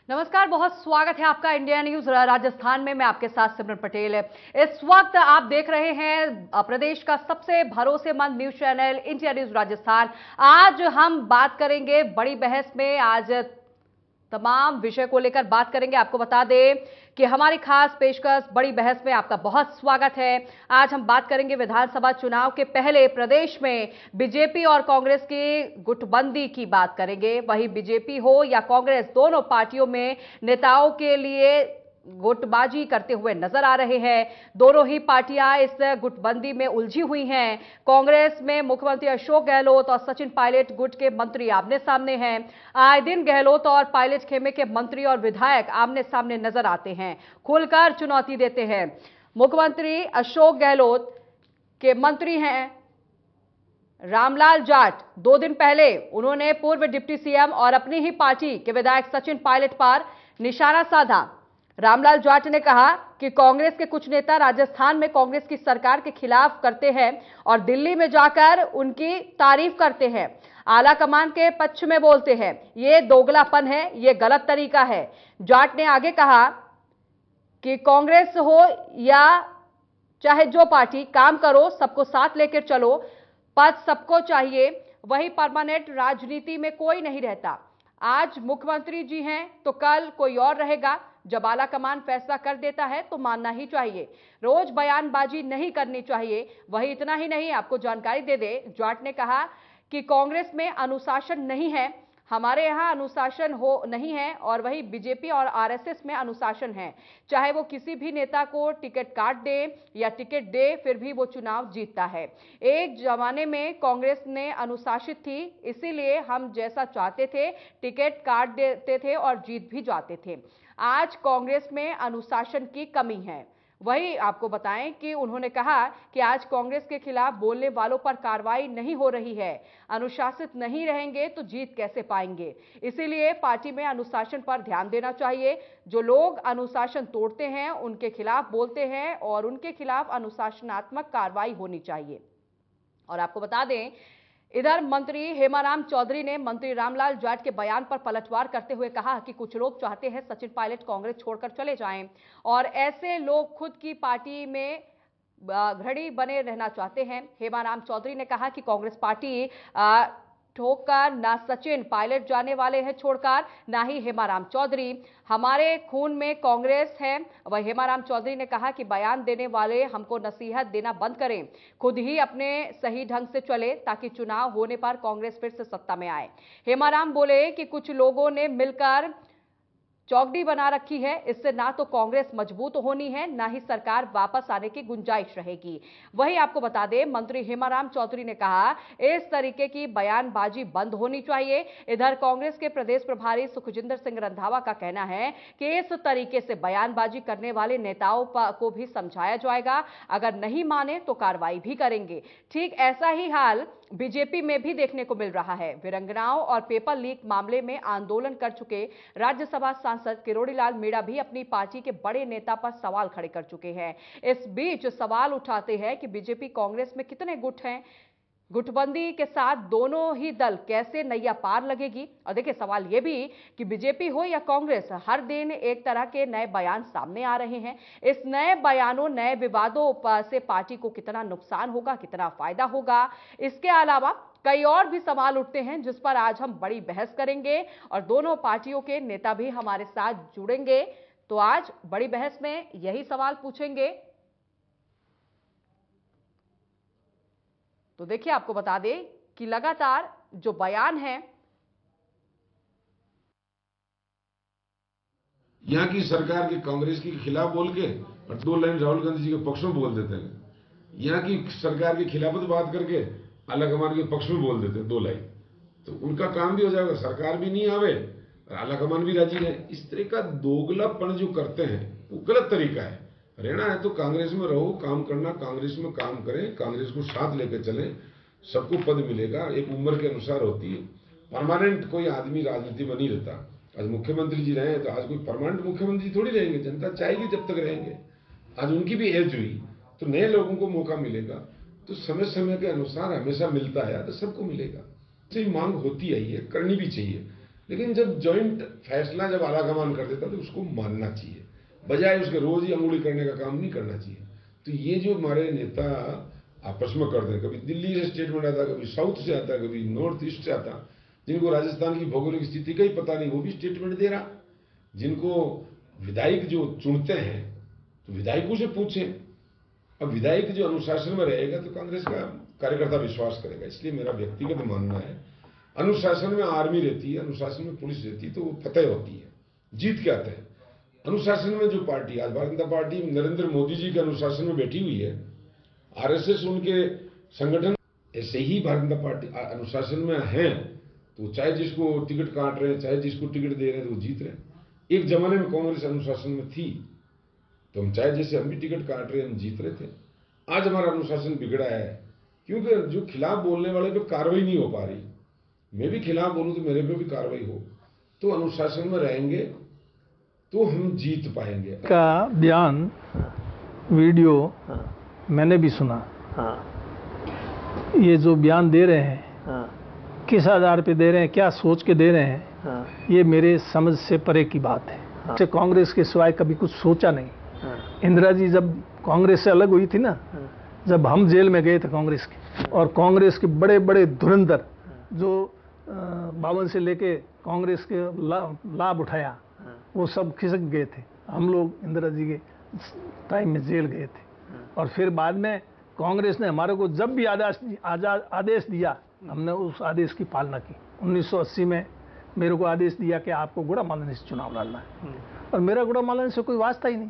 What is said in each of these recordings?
नमस्कार, बहुत स्वागत है आपका इंडिया न्यूज राजस्थान में। मैं आपके साथ सिमरन पटेल। इस वक्त आप देख रहे हैं प्रदेश का सबसे भरोसेमंद news channel India news Rajasthan. आज हम बात करेंगे बड़ी बहस में, आज तमाम विषय को लेकर बात करेंगे। आपको बता दें कि हमारी खास पेशकश बड़ी बहस में आपका बहुत स्वागत है। आज हम बात करेंगे विधानसभा चुनाव के पहले प्रदेश में बीजेपी और कांग्रेस की गुटबंदी की बात करेंगे। वही बीजेपी हो या कांग्रेस, दोनों पार्टियों में नेताओं के लिए गुटबाजी करते हुए नजर आ रहे हैं। दोनों ही पार्टियां इस गुटबंदी में उलझी हुई हैं। कांग्रेस में मुख्यमंत्री अशोक गहलोत और सचिन पायलट गुट के मंत्री आमने सामने हैं। आए दिन गहलोत और पायलट खेमे के मंत्री और विधायक आमने सामने नजर आते हैं, खुलकर चुनौती देते हैं। मुख्यमंत्री अशोक गहलोत के मंत्री हैं रामलाल जाट। 2 दिन पहले उन्होंने पूर्व डिप्टी सीएम और अपनी ही पार्टी के विधायक सचिन पायलट पर निशाना साधा। रामलाल जाट ने कहा कि कांग्रेस के कुछ नेता राजस्थान में कांग्रेस की सरकार के खिलाफ करते हैं और दिल्ली में जाकर उनकी तारीफ करते हैं, आला कमान के पक्ष में बोलते हैं। ये दोगलापन है, ये गलत तरीका है। जाट ने आगे कहा कि कांग्रेस हो या चाहे जो पार्टी, काम करो, सबको साथ लेकर चलो, पद सबको चाहिए। वही परमानेंट राजनीति में कोई नहीं रहता। आज मुख्यमंत्री जी हैं तो कल कोई और रहेगा। जब आला कमान फैसला कर देता है तो मानना ही चाहिए, रोज बयानबाजी नहीं करनी चाहिए। वही इतना ही नहीं, आपको जानकारी दे दे, जाट ने कहा कि कांग्रेस में अनुशासन नहीं है, हमारे यहां अनुशासन हो नहीं है, और वही बीजेपी और आरएसएस में अनुशासन है। चाहे वो किसी भी नेता को टिकट काट दे या टिकट दे, फिर भी वो चुनाव जीतता है। एक जमाने में कांग्रेस ने अनुशासित थी, इसीलिए हम जैसा चाहते थे टिकट काट देते थे और जीत भी जाते थे। आज कांग्रेस में अनुशासन की कमी है। वही आपको बताएं कि उन्होंने कहा कि आज कांग्रेस के खिलाफ बोलने वालों पर कार्रवाई नहीं हो रही है। अनुशासित नहीं रहेंगे तो जीत कैसे पाएंगे? इसीलिए पार्टी में अनुशासन पर ध्यान देना चाहिए। जो लोग अनुशासन तोड़ते हैं उनके खिलाफ बोलते हैं और उनके खिलाफ अनुशासनात्मक कार्रवाई होनी चाहिए। और आपको बता दें, इधर मंत्री हेमाराम चौधरी ने मंत्री रामलाल जाट के बयान पर पलटवार करते हुए कहा कि कुछ लोग चाहते हैं सचिन पायलट कांग्रेस छोड़कर चले जाएं और ऐसे लोग खुद की पार्टी में घड़ी बने रहना चाहते हैं। हेमाराम चौधरी ने कहा कि कांग्रेस पार्टी ठोकर ना सचिन पायलट जाने वाले हैं छोड़कर, ना ही हेमाराम चौधरी। हमारे खून में कांग्रेस है। वह हेमाराम चौधरी ने कहा कि बयान देने वाले हमको नसीहत देना बंद करें, खुद ही अपने सही ढंग से चले ताकि चुनाव होने पर कांग्रेस फिर से सत्ता में आए। हेमाराम बोले कि कुछ लोगों ने मिलकर चौकड़ी बना रखी है, इससे ना तो कांग्रेस मजबूत होनी है, ना ही सरकार वापस आने की गुंजाइश रहेगी। वही आपको बता दें, मंत्री हेमाराम चौधरी ने कहा इस तरीके की बयानबाजी बंद होनी चाहिए। इधर कांग्रेस के प्रदेश प्रभारी सुखजिंदर सिंह रंधावा का कहना है कि इस तरीके से बयानबाजी करने वाले नेताओं को भी समझाया जाएगा, अगर नहीं माने तो कार्रवाई भी करेंगे। ठीक ऐसा ही हाल बीजेपी में भी देखने को मिल रहा है। वीरंगनाओं और पेपर लीक मामले में आंदोलन कर चुके राज्यसभा सांसद किरोड़ीलाल मीणा भी अपनी पार्टी के बड़े नेता पर सवाल खड़े कर चुके हैं। इस बीच सवाल उठाते हैं कि बीजेपी कांग्रेस में कितने गुट हैं, गुटबंदी के साथ दोनों ही दल कैसे नैया पार लगेगी। और देखिए, सवाल यह भी कि बीजेपी हो या कांग्रेस, हर दिन एक तरह के नए बयान सामने आ रहे हैं। इस नए बयानों, नए विवादों से पार्टी को कितना नुकसान होगा, कितना फायदा होगा, इसके अलावा कई और भी सवाल उठते हैं जिस पर आज हम बड़ी बहस करेंगे और दोनों पार्टियों के नेता भी हमारे साथ जुड़ेंगे। तो आज बड़ी बहस में यही सवाल पूछेंगे। तो देखिए, आपको बता दें कि लगातार जो बयान है, यहाँ की सरकार के कांग्रेस के खिलाफ बोल के और 2 लाइन राहुल गांधी जी के पक्ष में बोल देते हैं। यहाँ की सरकार के खिलाफत बात करके आलाकमान के पक्ष में बोल देते हैं 2 लाइन, तो उनका काम भी हो जाएगा, सरकार भी नहीं आवे और आलाकमान भी राजी है। इस तरह का दोगलापन जो करते हैं वो गलत तरीका है। रहना है तो कांग्रेस में रहो, काम करना, कांग्रेस में काम करें, कांग्रेस को साथ लेकर चलें, सबको पद मिलेगा, एक उम्र के अनुसार होती है। परमानेंट कोई आदमी राजनीति में नहीं रहता। आज मुख्यमंत्री जी रहे तो आज कोई परमानेंट मुख्यमंत्री थोड़ी रहेंगे, जनता चाहेगी जब तक रहेंगे। आज उनकी भी एज हुई तो नए लोगों को मौका मिलेगा, तो समय समय के अनुसार हमेशा मिलता है तो सबको मिलेगा। ऐसी मांग होती आई है, करनी भी चाहिए। लेकिन जब जॉइंट फैसला जब आलाकमान कर देता तो उसको मानना चाहिए, बजाय उसके रोज ही अंगुली करने का काम नहीं करना चाहिए। तो ये जो हमारे नेता आपस में करते हैं, कभी दिल्ली से स्टेटमेंट आता, कभी साउथ से आता, कभी नॉर्थ ईस्ट से आता, जिनको राजस्थान की भौगोलिक स्थिति का ही पता नहीं वो भी स्टेटमेंट दे रहा। जिनको विधायक जो चुनते हैं तो विधायकों से पूछें। अब विधायक जो अनुशासन में रहेगा तो कांग्रेस का कार्यकर्ता विश्वास करेगा। इसलिए मेरा व्यक्तिगत मानना है, अनुशासन में आर्मी रहती है, अनुशासन में पुलिस रहती है, तो वो फतेह होती है, जीत के आते हैं। अनुशासन में जो पार्टी, आज भारतीय जनता पार्टी नरेंद्र मोदी जी के अनुशासन में बैठी हुई है, आरएसएस उनके संगठन, ऐसे ही भारतीय जनता पार्टी अनुशासन में है, तो चाहे जिसको टिकट काट रहे हैं, चाहे जिसको टिकट दे रहे हैं, तो वो जीत रहे हैं। एक जमाने में कांग्रेस अनुशासन में थी, तो हम चाहे जैसे हम भी टिकट काट रहे हैं, हम जीत रहे थे। आज हमारा अनुशासन बिगड़ा है, क्योंकि जो खिलाफ बोलने वाले पे कार्रवाई नहीं हो पा रही। मैं भी खिलाफ बोलूं तो मेरे पे भी कार्रवाई हो, तो अनुशासन में रहेंगे तो हम जीत पाएंगे। का बयान वीडियो मैंने भी सुना। ये जो बयान दे रहे हैं, किस आधार पे दे रहे हैं, क्या सोच के दे रहे हैं, ये मेरे समझ से परे की बात है। कांग्रेस के सिवाय कभी कुछ सोचा नहीं। इंदिरा जी जब कांग्रेस से अलग हुई थी ना, जब हम जेल में गए थे कांग्रेस के, और कांग्रेस के बड़े बड़े धुरंधर जो 52 से लेके कांग्रेस के लाभ उठाया, वो सब खिसक गए थे। हम लोग इंदिरा जी के टाइम में जेल गए थे, और फिर बाद में कांग्रेस ने हमारे को जब भी आदेश दिया, हमने उस आदेश की पालना की। 1980 में मेरे को आदेश दिया कि आपको गुड़ामालन से चुनाव लड़ना है, और मेरा गुड़ामालन से कोई वास्ता ही नहीं,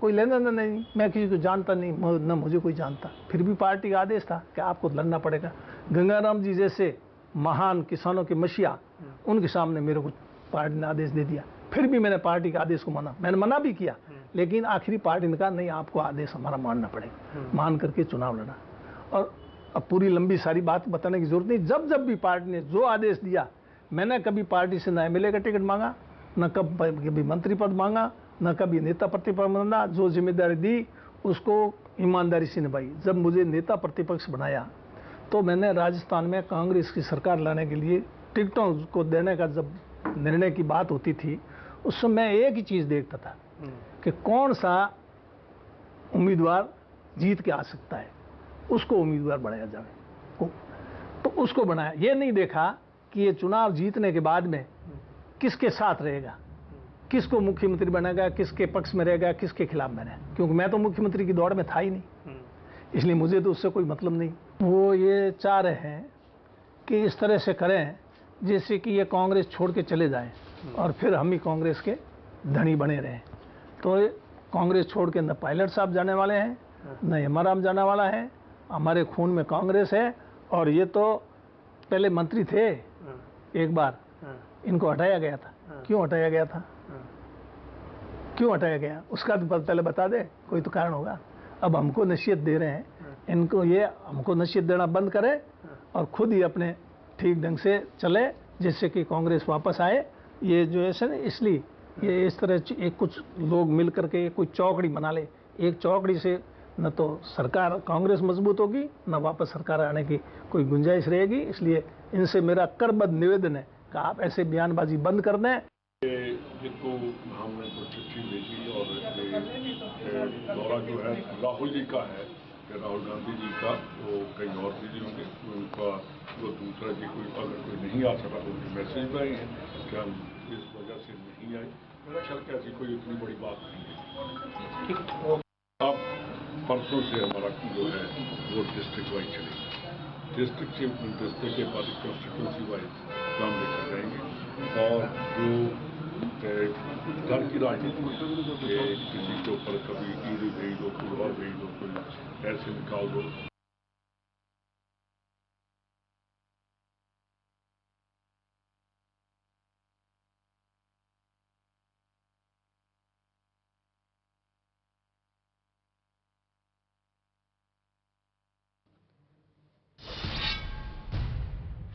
कोई लेना देना नहीं, मैं किसी को जानता नहीं, न मुझे कोई जानता। फिर भी पार्टी का आदेश था कि आपको लड़ना पड़ेगा। गंगाराम जी जैसे महान किसानों के मसीहा, उनके सामने मेरे को पार्टी ने आदेश दे दिया। फिर भी मैंने पार्टी के आदेश को माना, मैंने मना भी किया, लेकिन आखिरी पार्टी ने कहा नहीं, आपको आदेश हमारा मानना पड़ेगा। मान करके चुनाव लड़ा। और अब पूरी लंबी सारी बात बताने की जरूरत नहीं। जब जब भी पार्टी ने जो आदेश दिया, मैंने कभी पार्टी से न एमएलए का टिकट मांगा, न कभी मंत्री पद मांगा, न कभी नेता प्रतिपक्ष बना। जो जिम्मेदारी दी उसको ईमानदारी से निभाई। जब मुझे नेता प्रतिपक्ष बनाया तो मैंने राजस्थान में कांग्रेस की सरकार लाने के लिए टिकटों को देने का जब निर्णय की बात होती थी, उस समय एक ही चीज़ देखता था कि कौन सा उम्मीदवार जीत के आ सकता है, उसको उम्मीदवार बनाया जाए। तो उसको बनाया। ये नहीं देखा कि ये चुनाव जीतने के बाद में किसके साथ रहेगा, किसको मुख्यमंत्री बनेगा, किसके पक्ष में रहेगा, किसके खिलाफ में रहेगा। क्योंकि मैं तो मुख्यमंत्री की दौड़ में था ही नहीं, इसलिए मुझे तो उससे कोई मतलब नहीं। वो ये चाह रहे हैं कि इस तरह से करें जैसे कि ये कांग्रेस छोड़ के चले जाएं, और फिर हम ही कांग्रेस के धनी बने रहें। तो कांग्रेस छोड़ के न पायलट साहब जाने वाले हैं, न हेमाराम जाने वाला है। हमारे खून में कांग्रेस है। और ये तो पहले मंत्री थे, एक बार इनको हटाया गया था। क्यों हटाया गया था, क्यों हटाया गया, उसका तो पहले बता दे, कोई तो कारण होगा। अब हमको नसीहत दे रहे हैं, इनको ये हमको नसीहत देना बंद करें और खुद ही अपने ठीक ढंग से चले, जिससे कि कांग्रेस वापस आए। ये जो है ना, इसलिए ये इस तरह एक कुछ लोग मिल करके कोई चौकड़ी बना ले। एक चौकड़ी से न तो सरकार कांग्रेस मजबूत होगी, न वापस सरकार आने की कोई गुंजाइश रहेगी। इसलिए इनसे मेरा करबद्ध निवेदन है कि आप ऐसे बयानबाजी बंद कर दें। जिनको हमने तो चिट्ठी भेजी, और ये दौरा जो है राहुल जी का है, कि राहुल गांधी जी का, वो कहीं और बिजी होंगे, उनका जो दूसरा जी कोई अगर कोई नहीं आ सका तो उनके मैसेज भी आए हैं कि हम इस वजह से नहीं आए। मेरा ख्याल कि ऐसी कोई इतनी बड़ी बात नहीं है। अब परसों से हमारा जो है वो डिस्ट्रिक्ट वाइज चलेगा। डिस्ट्रिक्ट के बाद कॉन्स्टिट्यूंसी वाइज काम लेकर जाएंगे, और जो घर की राजनीति किसी के ऊपर कभी ईद भेज दो, कोई और भेज दो, कोई ऐसे निकाल दो।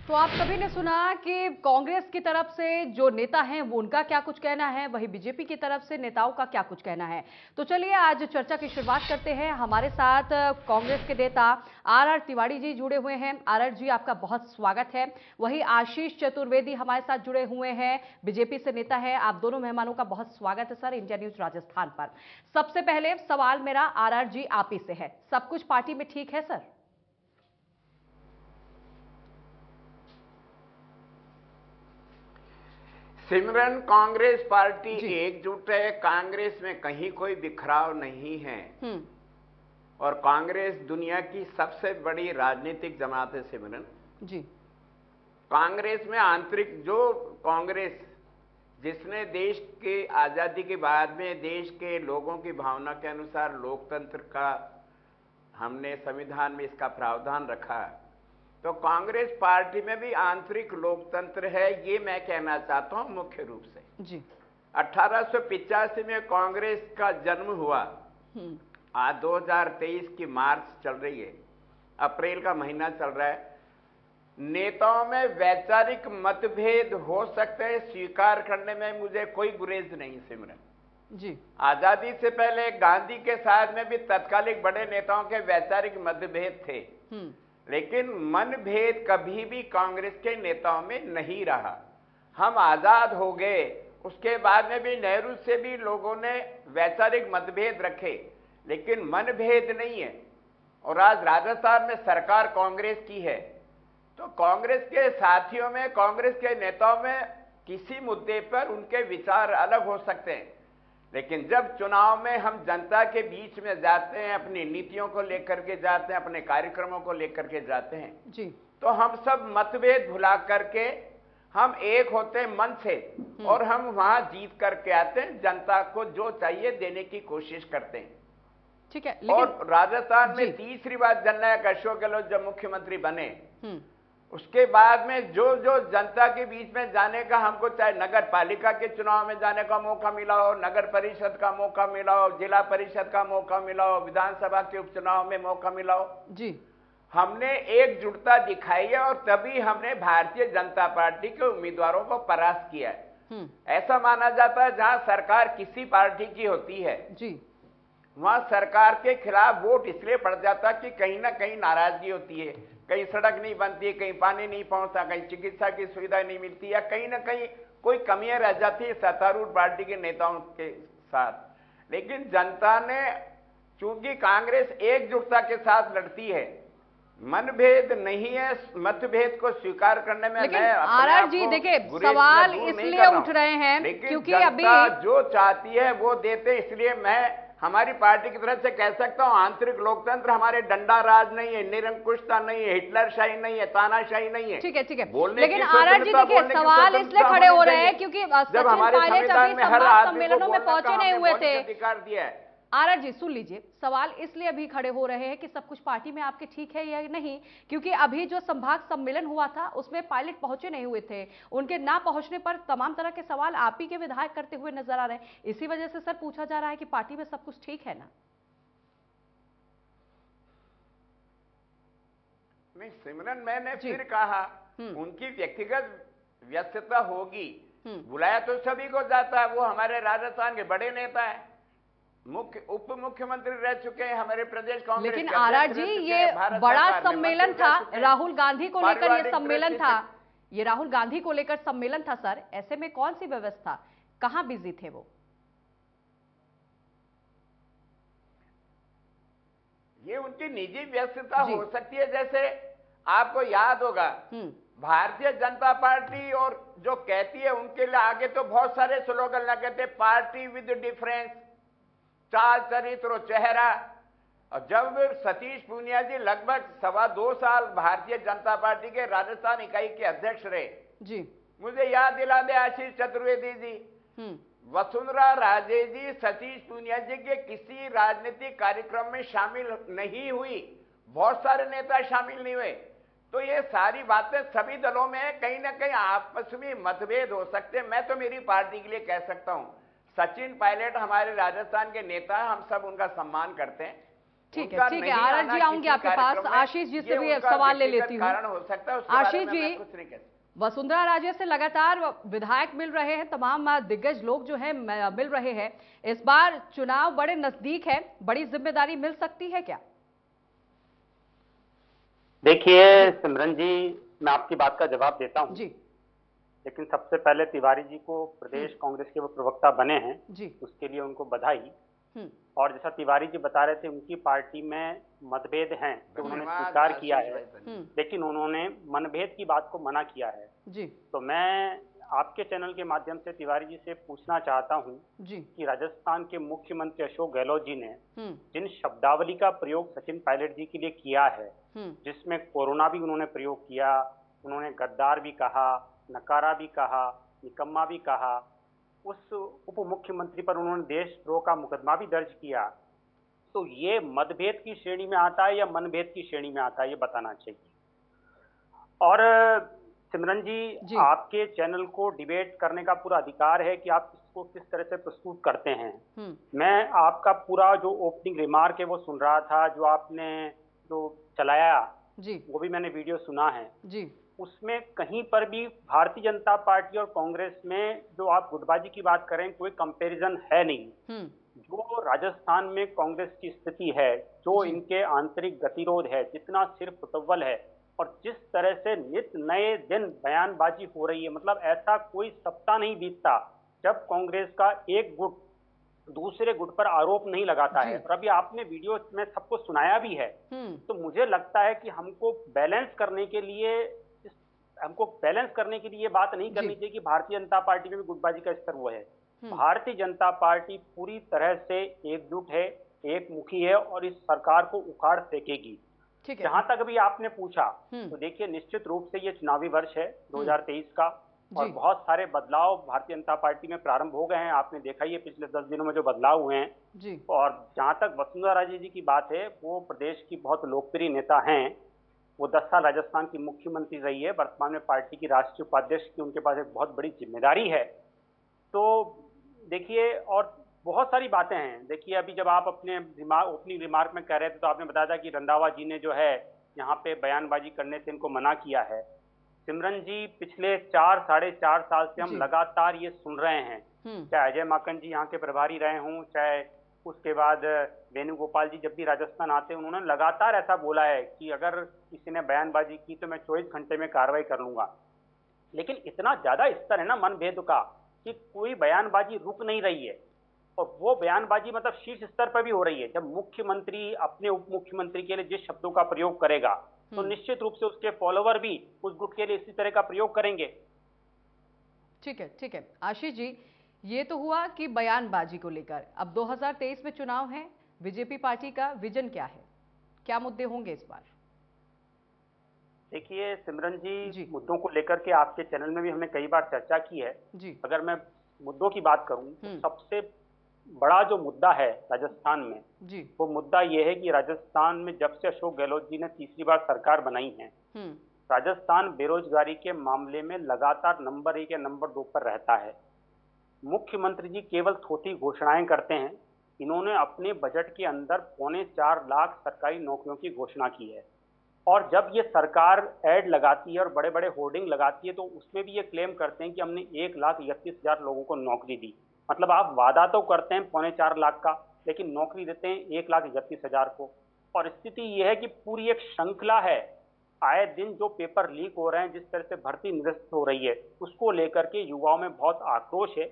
तो आप सभी ने सुना कि कांग्रेस की तरफ से जो नेता हैं वो उनका क्या कुछ कहना है, वहीं बीजेपी की तरफ से नेताओं का क्या कुछ कहना है। तो चलिए आज चर्चा की शुरुआत करते हैं। हमारे साथ कांग्रेस के नेता आर तिवारी जी जुड़े हुए हैं। आर जी, आपका बहुत स्वागत है। वहीं आशीष चतुर्वेदी हमारे साथ जुड़े हुए हैं, बीजेपी से नेता है। आप दोनों मेहमानों का बहुत स्वागत है सर इंडिया न्यूज राजस्थान पर। सबसे पहले सवाल मेरा आर जी आप ही से है, सब कुछ पार्टी में ठीक है सर? सिमरन, कांग्रेस पार्टी एकजुट है। कांग्रेस में कहीं कोई बिखराव नहीं है और कांग्रेस दुनिया की सबसे बड़ी राजनीतिक जमात है सिमरन जी। कांग्रेस में आंतरिक जो कांग्रेस जिसने देश के आजादी के बाद में देश के लोगों की भावना के अनुसार लोकतंत्र का हमने संविधान में इसका प्रावधान रखा, तो कांग्रेस पार्टी में भी आंतरिक लोकतंत्र है, ये मैं कहना चाहता हूं मुख्य रूप से जी। 1885 में कांग्रेस का जन्म हुआ। आज 2023 की मार्च चल रही है, अप्रैल का महीना चल रहा है। नेताओं में वैचारिक मतभेद हो सकते हैं, स्वीकार करने में मुझे कोई गुरेज नहीं सिमरन जी। आजादी से पहले गांधी के साथ में भी तत्कालिक बड़े नेताओं के वैचारिक मतभेद थे, लेकिन मनभेद कभी भी कांग्रेस के नेताओं में नहीं रहा। हम आजाद हो गए, उसके बाद में भी नेहरू से भी लोगों ने वैचारिक मतभेद रखे, लेकिन मनभेद नहीं है। और आज राजस्थान में सरकार कांग्रेस की है, तो कांग्रेस के साथियों में, कांग्रेस के नेताओं में किसी मुद्दे पर उनके विचार अलग हो सकते हैं, लेकिन जब चुनाव में हम जनता के बीच में जाते हैं, अपनी नीतियों को लेकर के जाते हैं, अपने कार्यक्रमों को लेकर के जाते हैं जी, तो हम सब मतभेद भुला करके हम एक होते हैं मन से और हम वहां जीत करके आते हैं, जनता को जो चाहिए देने की कोशिश करते हैं। ठीक है, और राजस्थान में तीसरी बार जननायक अशोक गहलोत जब मुख्यमंत्री बने, उसके बाद में जो जो जनता के बीच में जाने का हमको, चाहे नगर पालिका के चुनाव में जाने का मौका मिला हो, नगर परिषद का मौका मिला हो, जिला परिषद का मौका मिला हो, विधानसभा के उपचुनाव में मौका मिला हो जी, हमने एकजुटता दिखाई है और तभी हमने भारतीय जनता पार्टी के उम्मीदवारों को परास्त किया है। ऐसा माना जाता है जहां सरकार किसी पार्टी की होती है जी, वहां सरकार के खिलाफ वोट इसलिए पड़ जाता कि कहीं ना कहीं नाराजगी होती है, कहीं सड़क नहीं बनती, कहीं पानी नहीं पहुंचता, कहीं चिकित्सा की सुविधा नहीं मिलती, या कहीं ना कहीं कोई कमियां रह जाती है सत्तारूढ़ पार्टी के नेताओं के साथ। लेकिन जनता ने, चूंकि कांग्रेस एकजुटता के साथ लड़ती है, मनभेद नहीं है, मतभेद को स्वीकार करने में, लेकिन आर जी देखिए सवाल इसलिए उठ रहे हैं क्योंकि अभी जो चाहती है वो देते, इसलिए मैं हमारी पार्टी की तरफ से कह सकता हूं आंतरिक लोकतंत्र हमारे डंडा राज नहीं है, निरंकुशता नहीं है, हिटलरशाही नहीं है, तानाशाही नहीं है। ठीक है, ठीक है, बोलने लेकिन आर जी देखिए सवाल इसलिए खड़े हो रहे हैं क्योंकि जब हमारे संविधान में हर संवाद आदमी सम्मेलनों में पहुंचे नहीं हुए थे। अधिकार दिया है। आर जी सुन लीजिए, सवाल इसलिए अभी खड़े हो रहे हैं कि सब कुछ पार्टी में आपके ठीक है या नहीं, क्योंकि अभी जो संभाग सम्मेलन हुआ था उसमें पायलट पहुंचे नहीं हुए थे, उनके ना पहुंचने पर तमाम तरह के सवाल आप ही के विधायक करते हुए नजर आ रहे हैं। इसी वजह से सर पूछा जा रहा है कि पार्टी में सब कुछ ठीक है ना? नहीं सिमरन, मैंने फिर कहा उनकी व्यक्तिगत व्यस्तता होगी, बुलाया तो सभी को जाता है, वो हमारे राजस्थान के बड़े नेता है, उप मुख्यमंत्री रह चुके हैं, हमारे प्रदेश कांग्रेस। लेकिन आर जी ये बड़ा सम्मेलन था, राहुल गांधी को लेकर ये सम्मेलन था, ये राहुल गांधी को लेकर सम्मेलन था सर, ऐसे में कौन सी व्यवस्था, कहां बिजी थे वो? ये उनकी निजी व्यस्तता हो सकती है। जैसे आपको याद होगा भारतीय जनता पार्टी और जो कहती है उनके लिए आगे तो बहुत सारे स्लोगन लगे थे, पार्टी विद डिफरेंस, चाल चरित्र और चेहरा। और जब सतीश पूनिया जी लगभग 2.25 साल भारतीय जनता पार्टी के राजस्थान इकाई के अध्यक्ष रहे जी, मुझे याद दिला दे आशीष चतुर्वेदी जी, वसुंधरा राजे जी सतीश पूनिया जी के किसी राजनीतिक कार्यक्रम में शामिल नहीं हुई, बहुत सारे नेता शामिल नहीं हुए। तो ये सारी बातें सभी दलों में कहीं ना कहीं आपस में मतभेद हो सकते हैं। मैं तो मेरी पार्टी के लिए कह सकता हूं, सचिन पायलट हमारे राजस्थान के नेता हैं, हम सब उनका सम्मान करते हैं, ठीक उनका है, ठीक है। नहीं आरआर आना जी, आऊंगी किसी आपके पास। कार्यक्रम में, आशीष जी से ये भी उनका सवाल ले व्यक्तिगत लेती हूँ। कारण हो सकता है, उसके बारे आशीष में जी, मैं कुछ नहीं कह सकता। वसुंधरा राजे से लगातार विधायक मिल रहे हैं, तमाम दिग्गज लोग जो हैं मिल रहे हैं। इस बार चुनाव बड़े नजदीक है, बड़ी जिम्मेदारी मिल सकती है क्या? देखिए सिमरन जी, मैं आपकी बात का जवाब देता हूं जी लेकिन सबसे पहले तिवारी जी को प्रदेश कांग्रेस के वो प्रवक्ता बने हैं, जी। उसके लिए उनको बधाई। हम्म। और जैसा तिवारी जी बता रहे थे, उनकी पार्टी में मतभेद हैं तो उन्होंने धन्यवाद, स्वीकार किया आशीष है, भाई। लेकिन उन्होंने मनभेद की बात को मना किया है। जी तो मैं आपके चैनल के माध्यम से तिवारी जी से पूछना चाहता हूं जी। कि राजस्थान के मुख्यमंत्री अशोक गहलोत जी ने हम्म जिन शब्दावली का प्रयोग सचिन पायलट जी के लिए किया है, हम्म जिसमें कोरोना भी उन्होंने प्रयोग किया, उन्होंने गद्दार भी कहा, नकारा भी कहा, निकम्मा भी कहा, उस उप मुख्यमंत्री पर उन्होंने देशद्रोह का मुकदमा भी दर्ज किया। तो ये मतभेद की श्रेणी में आता है या मनभेद की श्रेणी में आता है, ये बताना चाहिए। और सिमरन जी, आपके चैनल को डिबेट करने का पूरा अधिकार है कि आप इसको किस तरह से प्रस्तुत करते हैं। मैं आपका पूरा जो ओपनिंग रिमार्क है वो सुन रहा था, जो आपने जो चलाया जी, वो भी मैंने वीडियो सुना है जी। उसमें कहीं पर भी भारतीय जनता पार्टी और कांग्रेस में जो आप गुटबाजी की बात करें, कोई कंपैरिजन है नहीं। जो राजस्थान में कांग्रेस की स्थिति है, जो इनके आंतरिक गतिरोध है, जितना सिर फुटबल है और जिस तरह से नित नए दिन बयानबाजी हो रही है, मतलब ऐसा कोई सप्ताह नहीं बीतता जब कांग्रेस का एक गुट दूसरे गुट पर आरोप नहीं लगाता है। और अभी आपने वीडियो में सबको सुनाया भी है। तो मुझे लगता है कि हमको बैलेंस करने के लिए ये बात नहीं करनी चाहिए कि भारतीय जनता पार्टी में भी गुटबाजी का स्तर वो है। भारतीय जनता पार्टी पूरी तरह से एकजुट है, एक मुखी है और इस सरकार को उखाड़ फेंकेगी। जहां तक अभी आपने पूछा, तो देखिए निश्चित रूप से ये चुनावी वर्ष है 2023 का और बहुत सारे बदलाव भारतीय जनता पार्टी में प्रारंभ हो गए हैं। आपने देखा ही है पिछले 10 दिनों में जो बदलाव हुए हैं। और जहां तक वसुंधरा राजे जी की बात है, वो प्रदेश की बहुत लोकप्रिय नेता हैं। वो 10 साल राजस्थान की मुख्यमंत्री रही है, वर्तमान में पार्टी की राष्ट्रीय उपाध्यक्ष की उनके पास एक बहुत बड़ी जिम्मेदारी है। तो देखिए, और बहुत सारी बातें हैं। देखिए, अभी जब आप अपने ओपनिंग रिमार्क में कह रहे थे तो आपने बताया था कि रंधावा जी ने जो है यहाँ पे बयानबाजी करने से इनको मना किया है। सिमरन जी, पिछले 4-4.5 साल से हम लगातार ये सुन रहे हैं, चाहे अजय माकन जी यहाँ के प्रभारी रहे हों, चाहे उसके बाद वेणुगोपाल जी जब भी राजस्थान आते हैं उन्होंने लगातार ऐसा बोला है कि अगर किसी ने बयानबाजी की तो मैं 24 घंटे में कार्रवाई कर लूंगा। लेकिन इतना ज्यादा स्तर है ना मनभेद का कि कोई बयानबाजी रुक नहीं रही है। और वो बयानबाजी मतलब शीर्ष स्तर पर भी हो रही है। जब मुख्यमंत्री अपने उप मुख्यमंत्री के लिए जिस शब्दों का प्रयोग करेगा तो निश्चित रूप से उसके फॉलोवर भी उस गुट के लिए इसी तरह का प्रयोग करेंगे। ठीक है, ठीक है। आशीष जी, ये तो हुआ कि बयानबाजी को लेकर। अब 2023 में चुनाव है, बीजेपी पार्टी का विजन क्या है, क्या मुद्दे होंगे इस बार? देखिए सिमरन जी, मुद्दों को लेकर के आपके चैनल में भी हमने कई बार चर्चा की है। अगर मैं मुद्दों की बात करूं तो सबसे बड़ा जो मुद्दा है राजस्थान में, वो मुद्दा ये है कि राजस्थान में जब से अशोक गहलोत जी ने तीसरी बार सरकार बनाई है, राजस्थान बेरोजगारी के मामले में लगातार नंबर 1 या नंबर 2 पर रहता है। मुख्यमंत्री जी केवल थोथी घोषणाएं करते हैं। इन्होंने अपने बजट के अंदर 4.25 लाख सरकारी नौकरियों की घोषणा की है। और जब ये सरकार एड लगाती है और बड़े बड़े होर्डिंग लगाती है तो उसमें भी ये क्लेम करते हैं कि हमने 1,31,000 लोगों को नौकरी दी। मतलब आप वादा तो करते हैं 4.25 लाख का, लेकिन नौकरी देते हैं 1,31,000 को। और स्थिति यह है कि पूरी एक श्रृंखला है। आए दिन जो पेपर लीक हो रहे हैं, जिस तरह से भर्ती निरस्त हो रही है, उसको लेकर के युवाओं में बहुत आक्रोश है।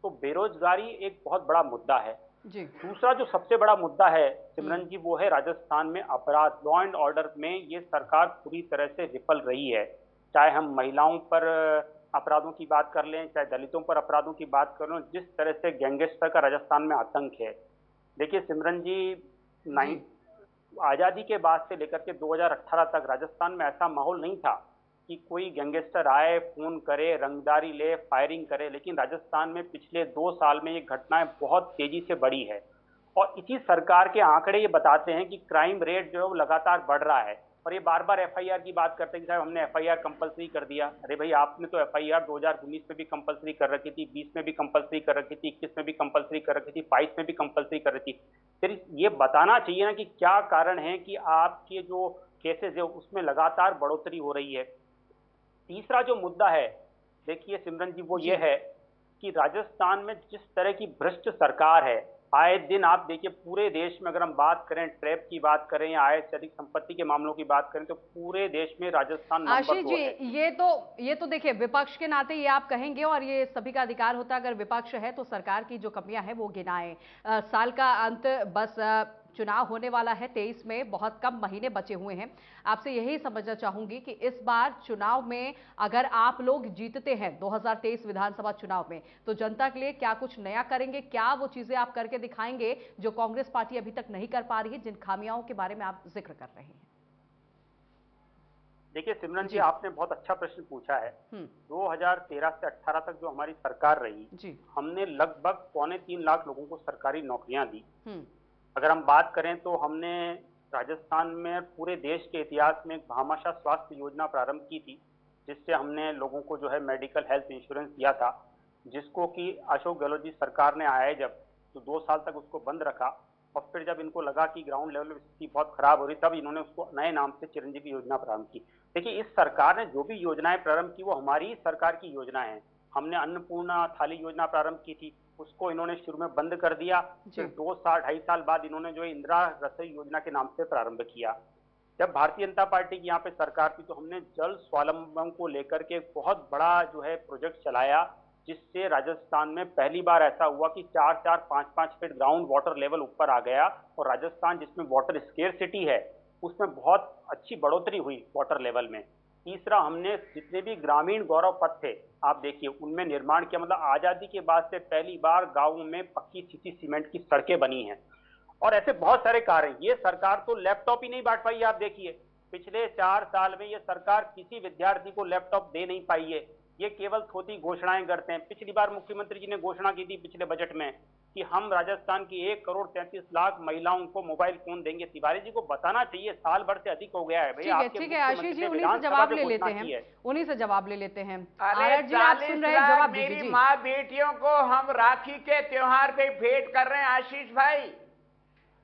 तो बेरोजगारी एक बहुत बड़ा मुद्दा है। दूसरा जो सबसे बड़ा मुद्दा है सिमरन जी, वो है राजस्थान में अपराध। लॉ एंड ऑर्डर में ये सरकार पूरी तरह से विफल रही है। चाहे हम महिलाओं पर अपराधों की बात कर लें, चाहे दलितों पर अपराधों की बात कर लें, जिस तरह से गैंगस्टर का राजस्थान में आतंक है। देखिए सिमरन जी, आजादी के बाद से लेकर के 2018 तक राजस्थान में ऐसा माहौल नहीं था कि कोई गैंगस्टर आए, फोन करे, रंगदारी ले, फायरिंग करे। लेकिन राजस्थान में पिछले 2 साल में ये घटनाएं बहुत तेजी से बढ़ी है। और इसी सरकार के आंकड़े ये बताते हैं कि क्राइम रेट जो है वो लगातार बढ़ रहा है। और ये बार बार एफआईआर की बात करते हैं कि साहब हमने एफआईआर कंपलसरी कर दिया। अरे भाई, आपने तो एफआईआर 2019 में भी कंपलसरी कर रखी थी, 20 में भी कंपलसरी कर रखी थी, 21 में भी कंपलसरी कर रखी थी, 22 में भी कंपलसरी कर रखी थी। फिर ये बताना चाहिए ना कि क्या कारण है कि आपके जो केसेस है उसमें लगातार बढ़ोतरी हो रही है। तीसरा जो मुद्दा है, देखिए सिमरन जी, वो ये है कि राजस्थान में जिस तरह की भ्रष्ट सरकार है, आए दिन आप देखिए पूरे देश में, अगर हम बात करें ट्रैप की बात करें या आय से अधिक संपत्ति के मामलों की बात करें, तो पूरे देश में राजस्थान नंबर 2 है। आशीष जी, ये तो देखिए विपक्ष के नाते ये आप कहेंगे और ये सभी का अधिकार होता है, अगर विपक्ष है तो सरकार की जो कमियां हैं वो गिनाएं। साल का अंत बस चुनाव होने वाला है 23 में, बहुत कम महीने बचे हुए हैं। आपसे यही समझना चाहूंगी कि इस बार चुनाव में अगर आप लोग जीतते हैं 2023 विधानसभा चुनाव में, तो जनता के लिए क्या कुछ नया करेंगे? क्या वो चीजें आप करके दिखाएंगे जो कांग्रेस पार्टी अभी तक नहीं कर पा रही है, जिन खामियाओं के बारे में आप जिक्र कर रहे हैं? देखिए सिमरन जी, आपने बहुत अच्छा प्रश्न पूछा है। 2013 से 18 तक जो हमारी सरकार रही, हमने लगभग 2.25 लाख लोगों को सरकारी नौकरियां दी। अगर हम बात करें तो हमने राजस्थान में पूरे देश के इतिहास में एक भामाशाह स्वास्थ्य योजना प्रारंभ की थी, जिससे हमने लोगों को जो है मेडिकल हेल्थ इंश्योरेंस दिया था, जिसको कि अशोक गहलोत जी सरकार ने आए जब, तो 2 साल तक उसको बंद रखा, और फिर जब इनको लगा कि ग्राउंड लेवल में स्थिति बहुत खराब हो रही, तब इन्होंने उसको नए नाम से चिरंजीवी योजना प्रारंभ की। देखिए, इस सरकार ने जो भी योजनाएं प्रारंभ की वो हमारी ही सरकार की योजना है। हमने अन्नपूर्णा थाली योजना प्रारंभ की थी, उसको इन्होंने शुरू में बंद कर दिया, फिर 2-2.5 साल बाद इन्होंने जो इंदिरा रसोई योजना के नाम से प्रारंभ किया। जब भारतीय जनता पार्टी की यहाँ पे सरकार थी तो हमने जल स्वावलंबन को लेकर के बहुत बड़ा जो है प्रोजेक्ट चलाया, जिससे राजस्थान में पहली बार ऐसा हुआ कि 4-4, 5-5 फीट ग्राउंड वाटर लेवल ऊपर आ गया, और राजस्थान जिसमें वाटर स्केर्सिटी है उसमें बहुत अच्छी बढ़ोतरी हुई वाटर लेवल में। तीसरा, हमने जितने भी ग्रामीण गौरव पथ थे आप देखिए उनमें निर्माण किया, मतलब आजादी के बाद से पहली बार गाँव में पक्की सीसी सीमेंट की सड़कें बनी हैं, और ऐसे बहुत सारे कार्य हैं। ये सरकार तो लैपटॉप ही नहीं बांट पाई। आप देखिए पिछले 4 साल में ये सरकार किसी विद्यार्थी को लैपटॉप दे नहीं पाई है। ये केवल थोड़ी घोषणाएं करते हैं। पिछली बार मुख्यमंत्री जी ने घोषणा की थी पिछले बजट में कि हम राजस्थान की 1,33,00,000 महिलाओं को मोबाइल फोन देंगे। तिवारी जी को बताना चाहिए, साल भर से अधिक हो गया है। ठीक है आशीष जी, उन्हीं से जवाब ले लेते हैं। अरे जी, आप सुन रहे हैं, जवाब दीजिए। मेरी माँ बेटियों को हम राखी के त्योहार पे भेंट कर रहे हैं आशीष भाई।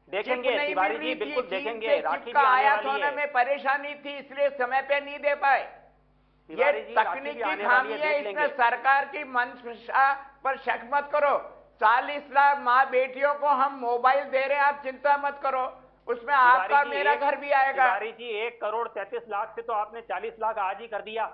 देखेंगे तिवारी जी, बिल्कुल देखेंगे। राखी का आयात होने में परेशानी थी, इसलिए समय पे नहीं दे पाए। ये तकनीकी खामी है, इसमें सरकार की मंशा पर शक मत करो। 40 लाख माँ बेटियों को हम मोबाइल दे रहे हैं, आप चिंता मत करो, उसमें आपका मेरा घर भी आएगा। तिवारी जी, 1,33,00,000 से तो आपने 40 लाख आज ही कर दिया।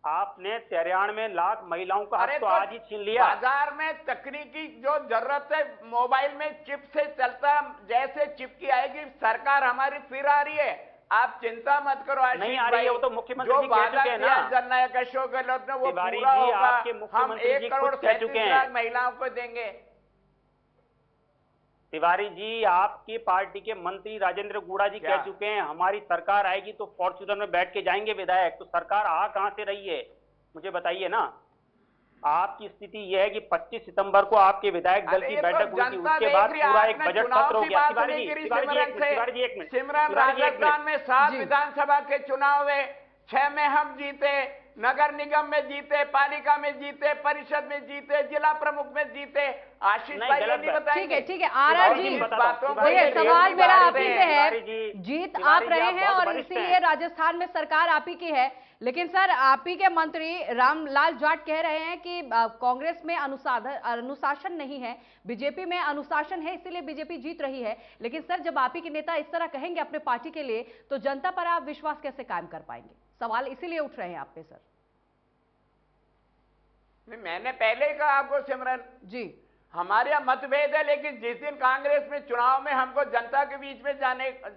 आपने 93 लाख महिलाओं का हक तो आज ही छीन लिया। बाजार में तकनीकी जो जरूरत है, मोबाइल में चिप से चलता, जैसे चिप की आएगी सरकार हमारी फिर आ रही है, आप चिंता मत करो। नहीं आ रही है, वो तो मुख्यमंत्री जी कह चुके हैं ना। जननायक अशोक गहलोत ने वो पूरा होगा, हम 1,37,00,000 महिलाओं को देंगे। तिवारी जी, आपकी पार्टी के मंत्री राजेंद्र गुड़ा जी कह चुके हैं हमारी सरकार आएगी तो फॉर्च्यूनर में बैठ के जाएंगे विधायक। तो सरकार आ कहां से रही है, मुझे बताइए ना। आपकी स्थिति यह है कि 25 सितंबर को आपके विधायक दल की बैठक हुई थी, उसके बाद पूरा एक बजट सत्र हो गया। तिवारी जी एक मिनट। सिमरन राजस्थान में 7 विधानसभा के चुनाव हुए, 6 में हम जीते, नगर निगम में जीते, पालिका में जीते, परिषद में जीते, जिला प्रमुख में जीते। आशीष भाई ये नहीं बताएंगे। ठीक है आर जी, देखिए सवाल मेरा आप ही से है, जीत आप रहे हैं और इसीलिए राजस्थान में सरकार आप ही की है, लेकिन सर आप ही के मंत्री रामलाल जाट कह रहे हैं कि कांग्रेस में अनुशासन नहीं है, बीजेपी में अनुशासन है, इसीलिए बीजेपी जीत रही है। लेकिन सर जब आप ही के नेता इस तरह कहेंगे अपने पार्टी के लिए, तो जनता पर आप विश्वास कैसे कायम कर पाएंगे? सवाल इसीलिए उठ रहे हैं आप पे सर। मैंने पहले ही कहा आपको सिमरन जी, हमारे यहाँ मतभेद है, लेकिन जिस दिन कांग्रेस में चुनाव में हमको जनता के बीच में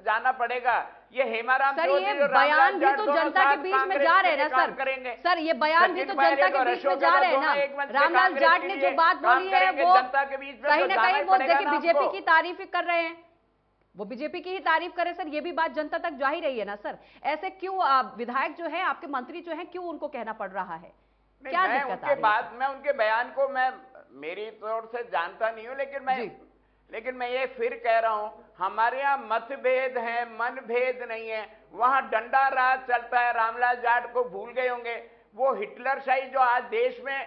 जाना पड़ेगा, ये हेमाराम सर ये बयान भी तो जनता के बीच में जा रहे हैं ना सर ये बयान भी तो जनता के बीच में जा रहे हैं ना। रामलाल जाट ने जो बात बोली है वो जनता के बीच में कहीं ना कहीं वो देखिए बीजेपी की तारीफ कर रहे हैं, वो बीजेपी की ही तारीफ करे सर, ये भी बात जनता तक जा ही रही है ना सर। ऐसे क्यों विधायक जो है आपके मंत्री जो है क्यों उनको कहना पड़ रहा है, क्या दिक्कत है? मैं उनके बयान को मैं मेरी तौर से जानता नहीं हूं, लेकिन मैं ये फिर कह रहा हूं, हमारे यहाँ मतभेद है, मनभेद नहीं है। वहां डंडा राज चलता है, रामलाल जाट को भूल गए होंगे। वो हिटलरशाही जो आज देश में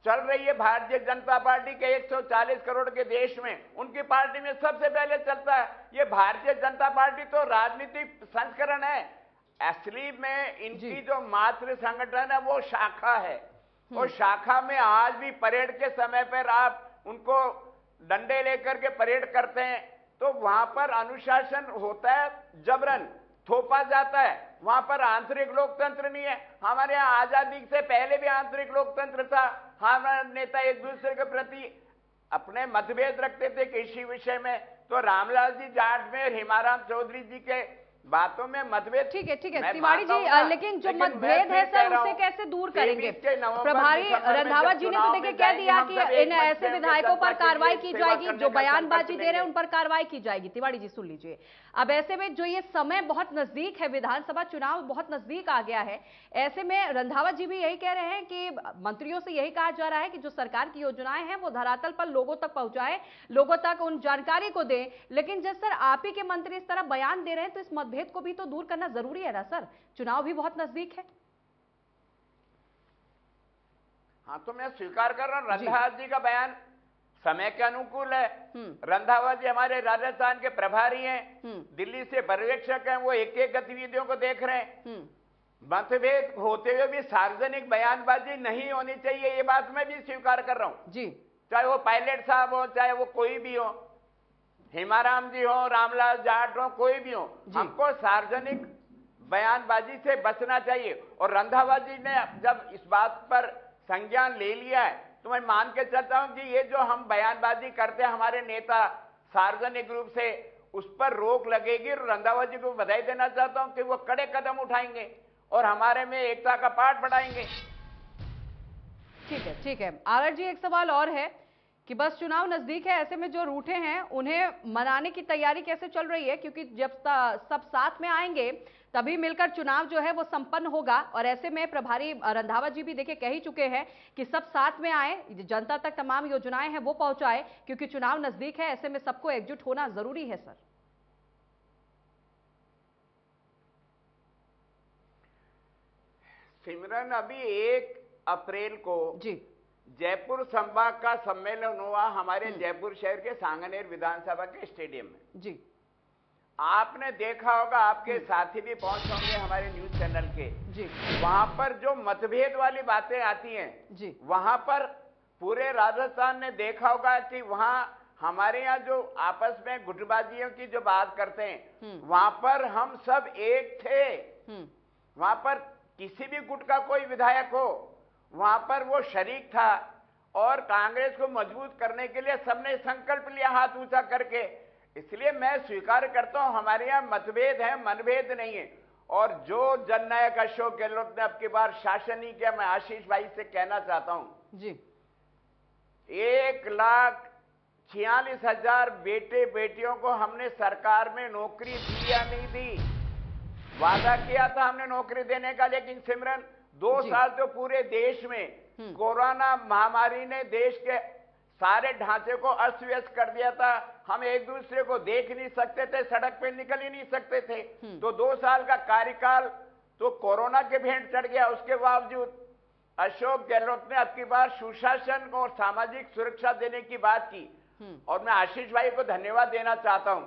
चल रही है भारतीय जनता पार्टी के 140 करोड़ के देश में, उनकी पार्टी में सबसे पहले चलता है। ये भारतीय जनता पार्टी तो राजनीतिक संस्करण है, असली में इनकी जो मातृ संगठन है वो शाखा है। और शाखा में आज भी परेड के समय पर आप उनको डंडे लेकर के परेड करते हैं तो वहां पर अनुशासन होता है, जबरन थोपा जाता है, वहां पर आंतरिक लोकतंत्र नहीं है। हमारे यहाँ आजादी से पहले भी आंतरिक लोकतंत्र था। हमारे नेता एक दूसरे के प्रति अपने मतभेद रखते थे कृषि विषय में, तो रामलाल जी जाट में और हिमाराम चौधरी जी के बातों में मतभेद। ठीक है तिवारी जी, लेकिन जो मतभेद है सर उसे कैसे दूर करेंगे? प्रभारी रंधावा जी ने तो देखिए कह दिया कि इन ऐसे विधायकों पर कार्रवाई की जाएगी, जो बयानबाजी दे रहे हैं उन पर कार्रवाई की जाएगी। तिवारी जी सुन लीजिए, अब ऐसे में जो ये समय बहुत नजदीक है, विधानसभा चुनाव बहुत नजदीक आ गया है, ऐसे में रंधावा जी भी यही कह रहे हैं कि मंत्रियों से यही कहा जा रहा है कि जो सरकार की योजनाएं हैं वो धरातल पर लोगों तक पहुंचाए, लोगों तक उन जानकारी को दें। लेकिन जब सर आप ही के मंत्री इस तरह बयान दे रहे हैं तो इस मतभेद को भी तो दूर करना जरूरी है ना सर, चुनाव भी बहुत नजदीक है। हाँ, तो मैं स्वीकार कर रहा हूं रंधावा जी का बयान समय के अनुकूल है। रंधावा जी हमारे राजस्थान के प्रभारी हैं, दिल्ली से पर्यवेक्षक हैं, वो एक एक गतिविधियों को देख रहे हैं। मतभेद होते हुए भी सार्वजनिक बयानबाजी नहीं होनी चाहिए, ये बात मैं भी स्वीकार कर रहा हूं जी। चाहे वो पायलट साहब हो, चाहे वो कोई भी हो, हिमाराम जी हो, रामलाल जाट हो, कोई भी हो, हमको सार्वजनिक बयानबाजी से बचना चाहिए। और रंधावा जी ने जब इस बात पर संज्ञान ले लिया है तो मैं मान के चलता हूं कि ये जो हम बयानबाजी करते हैं हमारे नेता सार्वजनिक रूप से, उस पर रोक लगेगी। रंधावा जी को बधाई देना चाहता हूं कि वो कड़े कदम उठाएंगे और हमारे में एकता का पाठ बढ़ाएंगे। ठीक है आर जी, एक सवाल और है कि बस चुनाव नजदीक है, ऐसे में जो रूठे हैं उन्हें मनाने की तैयारी कैसे चल रही है? क्योंकि जब सब साथ में आएंगे तभी मिलकर चुनाव जो है वो संपन्न होगा। और ऐसे में प्रभारी रंधावा जी भी देखिए कह ही चुके हैं कि सब साथ में आए, जनता तक तमाम योजनाएं हैं वो पहुंचाए, क्योंकि चुनाव नजदीक है। ऐसे में सबको एकजुट होना जरूरी है सर। सिमरन, अभी 1 अप्रैल को जी जयपुर संभाग का सम्मेलन हुआ हमारे जयपुर शहर के सांगनेर विधानसभा के स्टेडियम में जी। आपने देखा होगा, आपके साथी भी पहुंच होंगे हमारे न्यूज चैनल के जी। वहां पर जो मतभेद वाली बातें आती हैं जी, वहां पर पूरे राजस्थान ने देखा होगा कि वहां हमारे यहाँ जो आपस में गुटबाजियों की जो बात करते हैं, वहां पर हम सब एक थे। वहां पर किसी भी गुट का कोई विधायक हो, वहां पर वो शरीक था और कांग्रेस को मजबूत करने के लिए सबने संकल्प लिया हाथ ऊंचा करके। इसलिए मैं स्वीकार करता हूं हमारे यहाँ मतभेद है, मनभेद नहीं है। और जो जननायक अशोक गहलोत ने अब की बार शासन नहीं किया, मैं आशीष भाई से कहना चाहता हूं जी, 1,46,000 बेटे बेटियों को हमने सरकार में नौकरी दी या नहीं दी? वादा किया था हमने नौकरी देने का, लेकिन सिमरन 2 साल तो पूरे देश में कोरोना महामारी ने देश के सारे ढांचे को अस्त व्यस्त कर दिया था। हम एक दूसरे को देख नहीं सकते थे, सड़क पे निकल ही नहीं सकते थे। तो 2 साल का कार्यकाल तो कोरोना के भेंट चढ़ गया। उसके बावजूद अशोक गहलोत ने अब की बार सुशासन और सामाजिक सुरक्षा देने की बात की और मैं आशीष भाई को धन्यवाद देना चाहता हूं।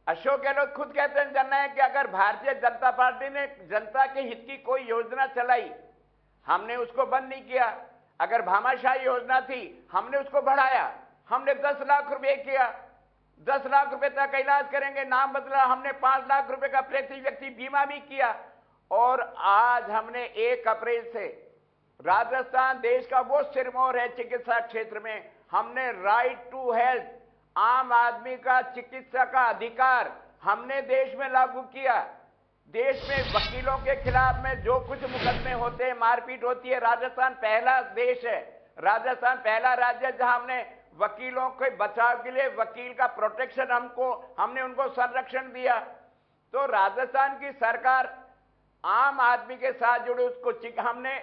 अशोक गहलोत खुद कहते हैं जननायक कि अगर भारतीय जनता पार्टी ने जनता के हित की कोई योजना चलाई, हमने उसको बंद नहीं किया। अगर भामाशाही योजना थी, हमने उसको बढ़ाया। हमने 10 लाख रुपए किया, 10 लाख रुपए तक इलाज करेंगे, नाम बदला। हमने 5 लाख रुपए का प्रति व्यक्ति बीमा भी किया। और आज हमने 1 अप्रैल से राजस्थान देश का वो सिरमौर है चिकित्सा क्षेत्र में, हमने राइट टू हेल्थ, आम आदमी का चिकित्सा का अधिकार हमने देश में लागू किया। देश में वकीलों के खिलाफ में जो कुछ मुकदमे होते हैं, मारपीट होती है, राजस्थान पहला देश है, राजस्थान पहला राज्य जहां हमने वकीलों के बचाव के लिए वकील का प्रोटेक्शन हमने उनको संरक्षण दिया। तो राजस्थान की सरकार आम आदमी के साथ जुड़े, उसको हमने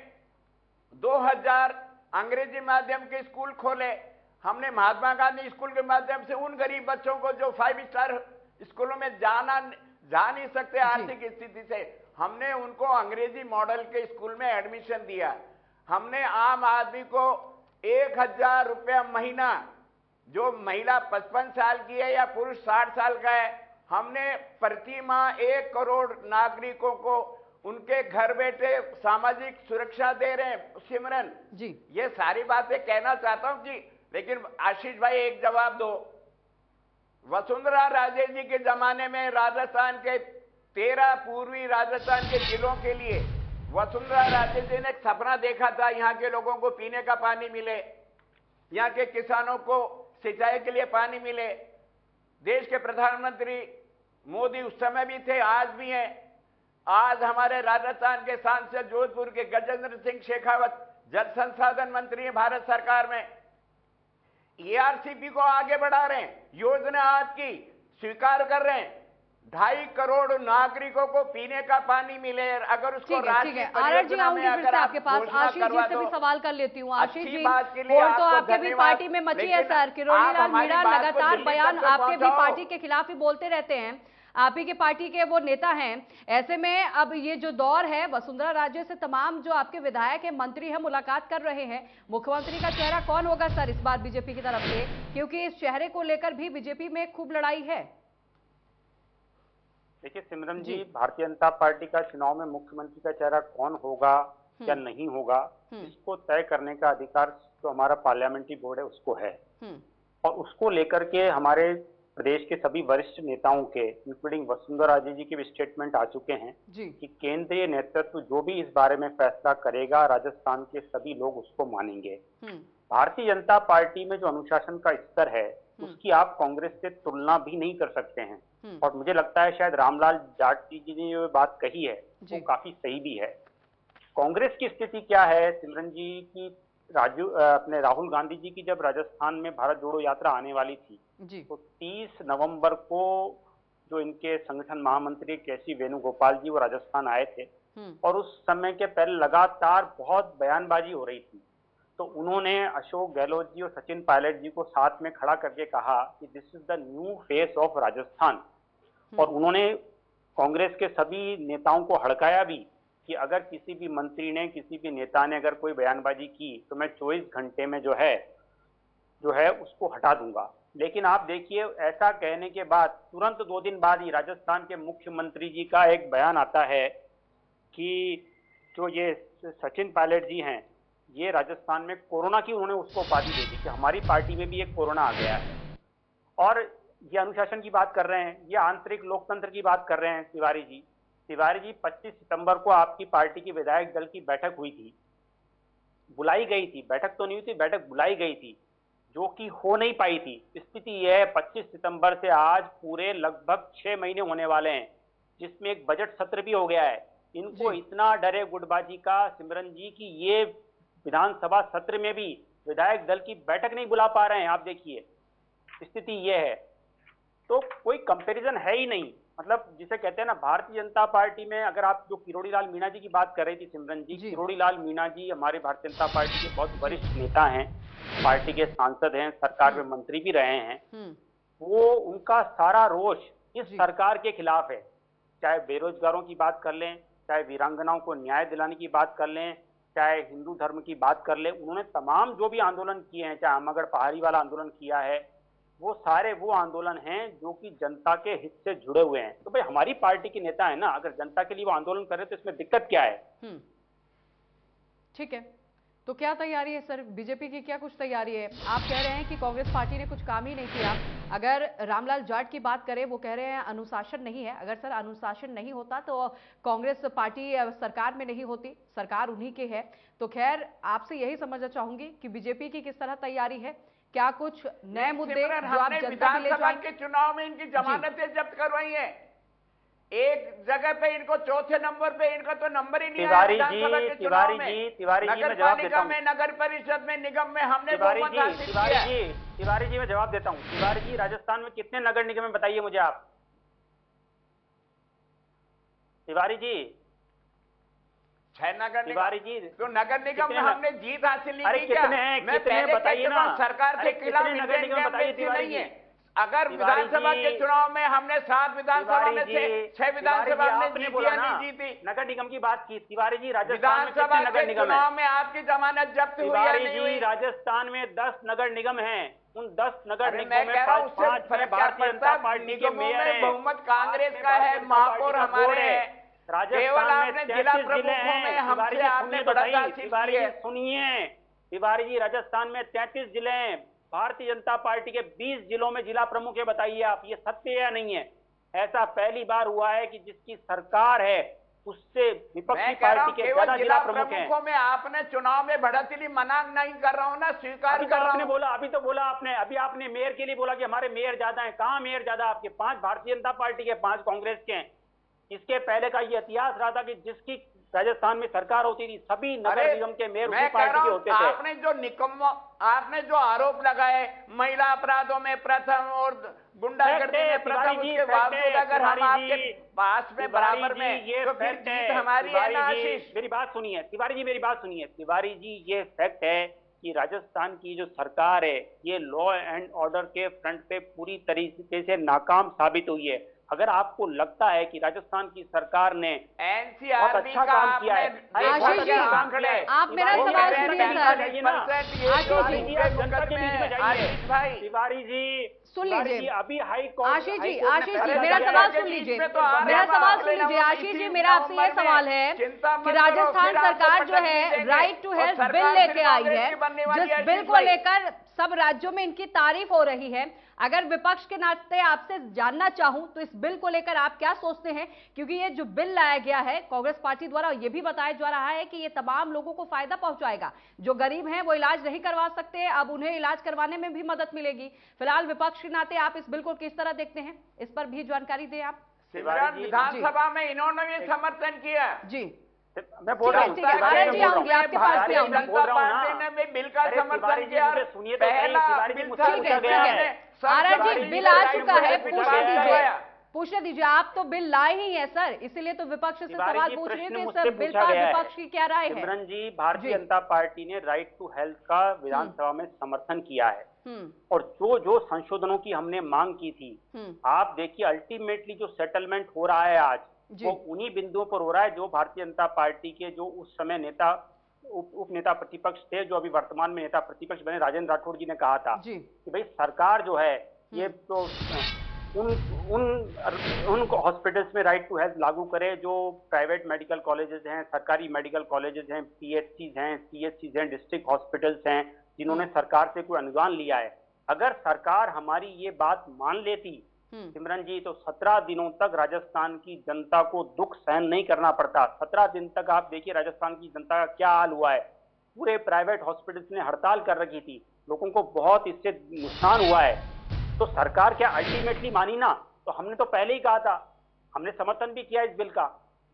2000 अंग्रेजी माध्यम के स्कूल खोले। हमने महात्मा गांधी स्कूल के माध्यम से उन गरीब बच्चों को जो 5 स्टार स्कूलों में जा नहीं सकते आर्थिक स्थिति से, हमने उनको अंग्रेजी मॉडल के स्कूल में एडमिशन दिया। हमने आम आदमी को 1000 रुपया महीना, जो महिला 55 साल की है या पुरुष 60 साल का है, हमने प्रति माह 1 करोड़ नागरिकों को उनके घर बैठे सामाजिक सुरक्षा दे रहे हैं। सिमरन जी, ये सारी बातें कहना चाहता हूं कि, लेकिन आशीष भाई एक जवाब दो। वसुंधरा राजे जी के जमाने में राजस्थान के 13 पूर्वी राजस्थान के जिलों के लिए वसुंधरा राजे जी ने एक सपना देखा था, यहाँ के लोगों को पीने का पानी मिले, यहाँ के किसानों को सिंचाई के लिए पानी मिले। देश के प्रधानमंत्री मोदी उस समय भी थे, आज भी हैं। आज हमारे राजस्थान के सांसद जोधपुर के गजेंद्र सिंह शेखावत जल संसाधन मंत्री हैं भारत सरकार में, एआरसीपी को आगे बढ़ा रहे हैं, योजना आपकी स्वीकार कर रहे हैं। 2.5 करोड़ नागरिकों को पीने का पानी मिले, अगर उसको ठीक है। आरएस जी आऊंगी फिर से आपके पास, आशीष जी से भी सवाल कर लेती हूँ। आशीष जी, और तो आपके भी पार्टी में मची है सर, किरोड़ी लाल मीणा लगातार बयान आपके भी पार्टी के खिलाफ ही बोलते रहते हैं, आप ही के पार्टी के वो नेता हैं। ऐसे में अब ये जो दौर है, वसुंधरा राजे से तमाम जो आपके विधायक हैं, मंत्री हैं, मुलाकात कर रहे हैं। मुख्यमंत्री का चेहरा कौन होगा सर इस बार बीजेपी की तरफ से, क्योंकि इस चेहरे को लेकर भी बीजेपी में खूब लड़ाई है। देखिए सिमरन जी, भारतीय जनता पार्टी का चुनाव में मुख्यमंत्री का चेहरा कौन होगा या नहीं होगा, इसको तय करने का अधिकार जो हमारा पार्लियामेंट्री बोर्ड है उसको है। और उसको लेकर के हमारे प्रदेश के सभी वरिष्ठ नेताओं के, इंक्लूडिंग वसुंधरा राजे जी के भी स्टेटमेंट आ चुके हैं कि केंद्रीय नेतृत्व जो भी इस बारे में फैसला करेगा, राजस्थान के सभी लोग उसको मानेंगे। भारतीय जनता पार्टी में जो अनुशासन का स्तर है उसकी आप कांग्रेस से तुलना भी नहीं कर सकते हैं। और मुझे लगता है शायद रामलाल जाट जी ने जो बात कही है वो काफी सही भी है। कांग्रेस की स्थिति क्या है सिमरन जी की, अपने राहुल गांधी जी की जब राजस्थान में भारत जोड़ो यात्रा आने वाली थी तो 30 नवंबर को जो इनके संगठन महामंत्री केसी वेणुगोपाल जी वो राजस्थान आए थे, और उस समय के पहले लगातार बहुत बयानबाजी हो रही थी। तो उन्होंने अशोक गहलोत जी और सचिन पायलट जी को साथ में खड़ा करके कहा कि this is the new face of Rajasthan. और उन्होंने कांग्रेस के सभी नेताओं को हड़काया भी कि अगर किसी भी मंत्री ने, किसी भी नेता ने अगर कोई बयानबाजी की तो मैं 24 घंटे में जो है उसको हटा दूंगा। लेकिन आप देखिए, ऐसा कहने के बाद तुरंत 2 दिन बाद ही राजस्थान के मुख्यमंत्री जी का एक बयान आता है कि जो ये सचिन पायलट जी हैं, ये राजस्थान में कोरोना की उन्होंने उसको उपाधि दे दी कि हमारी पार्टी में भी एक कोरोना आ गया है। और ये अनुशासन की बात कर रहे हैं, ये आंतरिक लोकतंत्र की बात कर रहे हैं तिवारी जी। 25 सितंबर को आपकी पार्टी की विधायक दल की बैठक हुई थी, बुलाई गई थी, बैठक तो नहीं हुई थी, बैठक बुलाई गई थी, जो कि हो नहीं पाई थी। स्थिति यह है 25 सितंबर से आज पूरे लगभग 6 महीने होने वाले हैं, जिसमें एक बजट सत्र भी हो गया है। इनको इतना डरे गुटबाजी का सिमरन जी की ये विधानसभा सत्र में भी विधायक दल की बैठक नहीं बुला पा रहे हैं। आप देखिए स्थिति यह है, तो कोई कंपैरिजन है ही नहीं। मतलब जिसे कहते हैं ना, भारतीय जनता पार्टी में अगर आप जो किरोड़ी लाल मीणा जी की बात कर रही थी सिमरन जी, किरोड़ी लाल मीणा जी हमारे भारतीय जनता पार्टी के बहुत वरिष्ठ नेता हैं, पार्टी के सांसद हैं, सरकार में मंत्री भी रहे हैं। वो उनका सारा रोष इस सरकार के खिलाफ है। चाहे बेरोजगारों की बात कर लें, चाहे वीरांगनाओं को न्याय दिलाने की बात कर लें, चाहे हिंदू धर्म की बात कर लें, उन्होंने तमाम जो भी आंदोलन किए हैं, चाहे आमगढ़ पहाड़ी वाला आंदोलन किया है, वो सारे वो आंदोलन हैं जो कि जनता के हित से जुड़े हुए हैं। तो भाई हमारी पार्टी के नेता है ना, अगर जनता के लिए वो आंदोलन कर रहे तो इसमें दिक्कत क्या है? ठीक है, तो क्या तैयारी है सर, बीजेपी की क्या कुछ तैयारी है? आप कह रहे हैं कि कांग्रेस पार्टी ने कुछ काम ही नहीं किया। अगर रामलाल जाट की बात करें, वो कह रहे हैं अनुशासन नहीं है। अगर सर अनुशासन नहीं होता तो कांग्रेस पार्टी सरकार में नहीं होती, सरकार उन्हीं के है। तो खैर आपसे यही समझना चाहूंगी कि बीजेपी की किस तरह तैयारी है, क्या कुछ नए मुद्दे जो आप जनता के ले जाएंगे? के चुनाव में इनकी जमानतें जब्त करवाई है, एक जगह पे इनको चौथे नंबर पे, इनका तो नंबर ही नहीं आया। तिवारी जी मैं जवाब देता हूं। नगर परिषद में, निगम में हमने तिवारी जी मैं जवाब देता हूं। तिवारी जी, राजस्थान में कितने नगर निगम है बताइए मुझे आप। तिवारी जी 6 नगर तिवारी जी, तो नगर निगम में हमने जीत हासिल नहीं की। कितने हैं, कितने बताइए ना। सरकार के खिलाफ नगर निगम बताइए तिवारी जी। अगर विधानसभा के चुनाव में हमने 7 विधानसभा में से 6 विधानसभा में जीती, नगर निगम की बात की तिवारी जी, विधानसभा के चुनाव में आपकी जमानत जब्त हुई है नहीं हुई? राजस्थान में 10 नगर निगम हैं, उन 10 नगर निगमों में मैं 5 भारतीय जनता पार्टी के मेयर हैं, बहुमत कांग्रेस का है, महापौर हमारे हैं। राजस्थान में जिला प्रमुखों में हमसे आपने सुनिए तिवारी जी, राजस्थान में 33 जिले हैं, भारतीय जनता पार्टी के 20 जिलों में जिला प्रमुख है। बताइए आप, ये सत्य है या नहीं है? ऐसा पहली बार हुआ है कि जिसकी सरकार है उससे विपक्षी पार्टी के ज्यादा जिला प्रमुख हैं। में आपने चुनाव में बढ़त लिए मना नहीं कर रहा हूं ना, स्वीकार कर रहा हूं। बोला अभी तो बोला आपने, अभी आपने मेयर के लिए बोला कि हमारे मेयर ज्यादा हैं। कहां मेयर ज्यादा? आपके 5 भारतीय जनता पार्टी के, 5 कांग्रेस के हैं। इसके पहले का ये इतिहास रहा था कि जिसकी राजस्थान में सरकार होती थी सभी नगर निगम के मेयर उसी पार्टी के होते थे। आपने जो आरोप लगाए महिला अपराधों में प्रथम और गुंडागर्दी में प्रथम, उसके बावजूद अगर हम आपके पास में बराबर में, ये तो फिर जीत हमारी है ना आशीष? मेरी बात सुनिए तिवारी जी, मेरी बात सुनिए तिवारी जी, ये फैक्ट है कि राजस्थान की जो सरकार है ये लॉ एंड ऑर्डर के फ्रंट पे पूरी तरीके से नाकाम साबित हुई है। अगर आपको लगता है कि राजस्थान की सरकार ने बहुत अच्छा काम किया है, आशीष जी आप मेरा सवाल सुनिए सर। तिवारी जी सुन लीजिए, अभी हाई कोर्ट, आशीष जी मेरा सवाल सुन लीजिए, मेरा सवाल सुन लीजिए। आशीष जी मेरा आपसे ये सवाल है कि राजस्थान सरकार जो है राइट टू हेल्थ बिल लेके आई है, जिस बिल को लेकर सब राज्यों में इनकी तारीफ हो रही है। अगर विपक्ष के नाते आपसे जानना चाहूं तो इस बिल को लेकर आप क्या सोचते हैं? क्योंकि ये जो बिल लाया गया है कांग्रेस पार्टी द्वारा, ये भी बताया जा रहा है कि ये तमाम लोगों को फायदा पहुंचाएगा। जो गरीब हैं वो इलाज नहीं करवा सकते, अब उन्हें इलाज करवाने में भी मदद मिलेगी। फिलहाल विपक्ष के नाते आप इस बिल को किस तरह देखते हैं, इस पर भी जानकारी दें आप। विधानसभा में इन्होंने भी समर्थन किया जी, मैं बोल रहा हूँ आपके पास भी आऊंगी। बिल का समर्थन किया, सुनिए आर जी बिल आ चुका है, पूछने दीजिए। आप तो बिल लाए ही हैं सर, इसीलिए तो विपक्ष से सवाल पूछ रहे थे सर, बिल पर विपक्ष की क्या राय है? सिमरन जी, भारतीय जनता पार्टी ने राइट टू हेल्थ का विधानसभा में समर्थन किया है और जो संशोधनों की हमने मांग की थी, आप देखिए अल्टीमेटली जो सेटलमेंट हो रहा है आज वो उन्हीं बिंदुओं पर हो रहा है जो भारतीय जनता पार्टी के जो उस समय नेता उप नेता प्रतिपक्ष थे, जो अभी वर्तमान में नेता प्रतिपक्ष बने, राजेंद्र राठौड़ जी ने कहा था कि भाई सरकार जो है ये तो उन हॉस्पिटल्स में राइट टू हेल्थ लागू करे जो प्राइवेट मेडिकल कॉलेजेस हैं, सरकारी मेडिकल कॉलेजेस हैं, पीएचसीज हैं, सीएचसीज हैं, डिस्ट्रिक्ट हॉस्पिटल्स हैं, जिन्होंने सरकार से कोई अनुदान लिया है। अगर सरकार हमारी ये बात मान लेती सिमरन जी, तो 17 दिनों तक राजस्थान की जनता को दुख सहन नहीं करना पड़ता। 17 दिन तक आप देखिए राजस्थान की जनता का क्या हाल हुआ है। पूरे प्राइवेट हॉस्पिटल्स ने हड़ताल कर रखी थी, लोगों को बहुत इससे नुकसान हुआ है। तो सरकार क्या अल्टीमेटली मानी ना? तो हमने तो पहले ही कहा था, हमने समर्थन भी किया इस बिल का,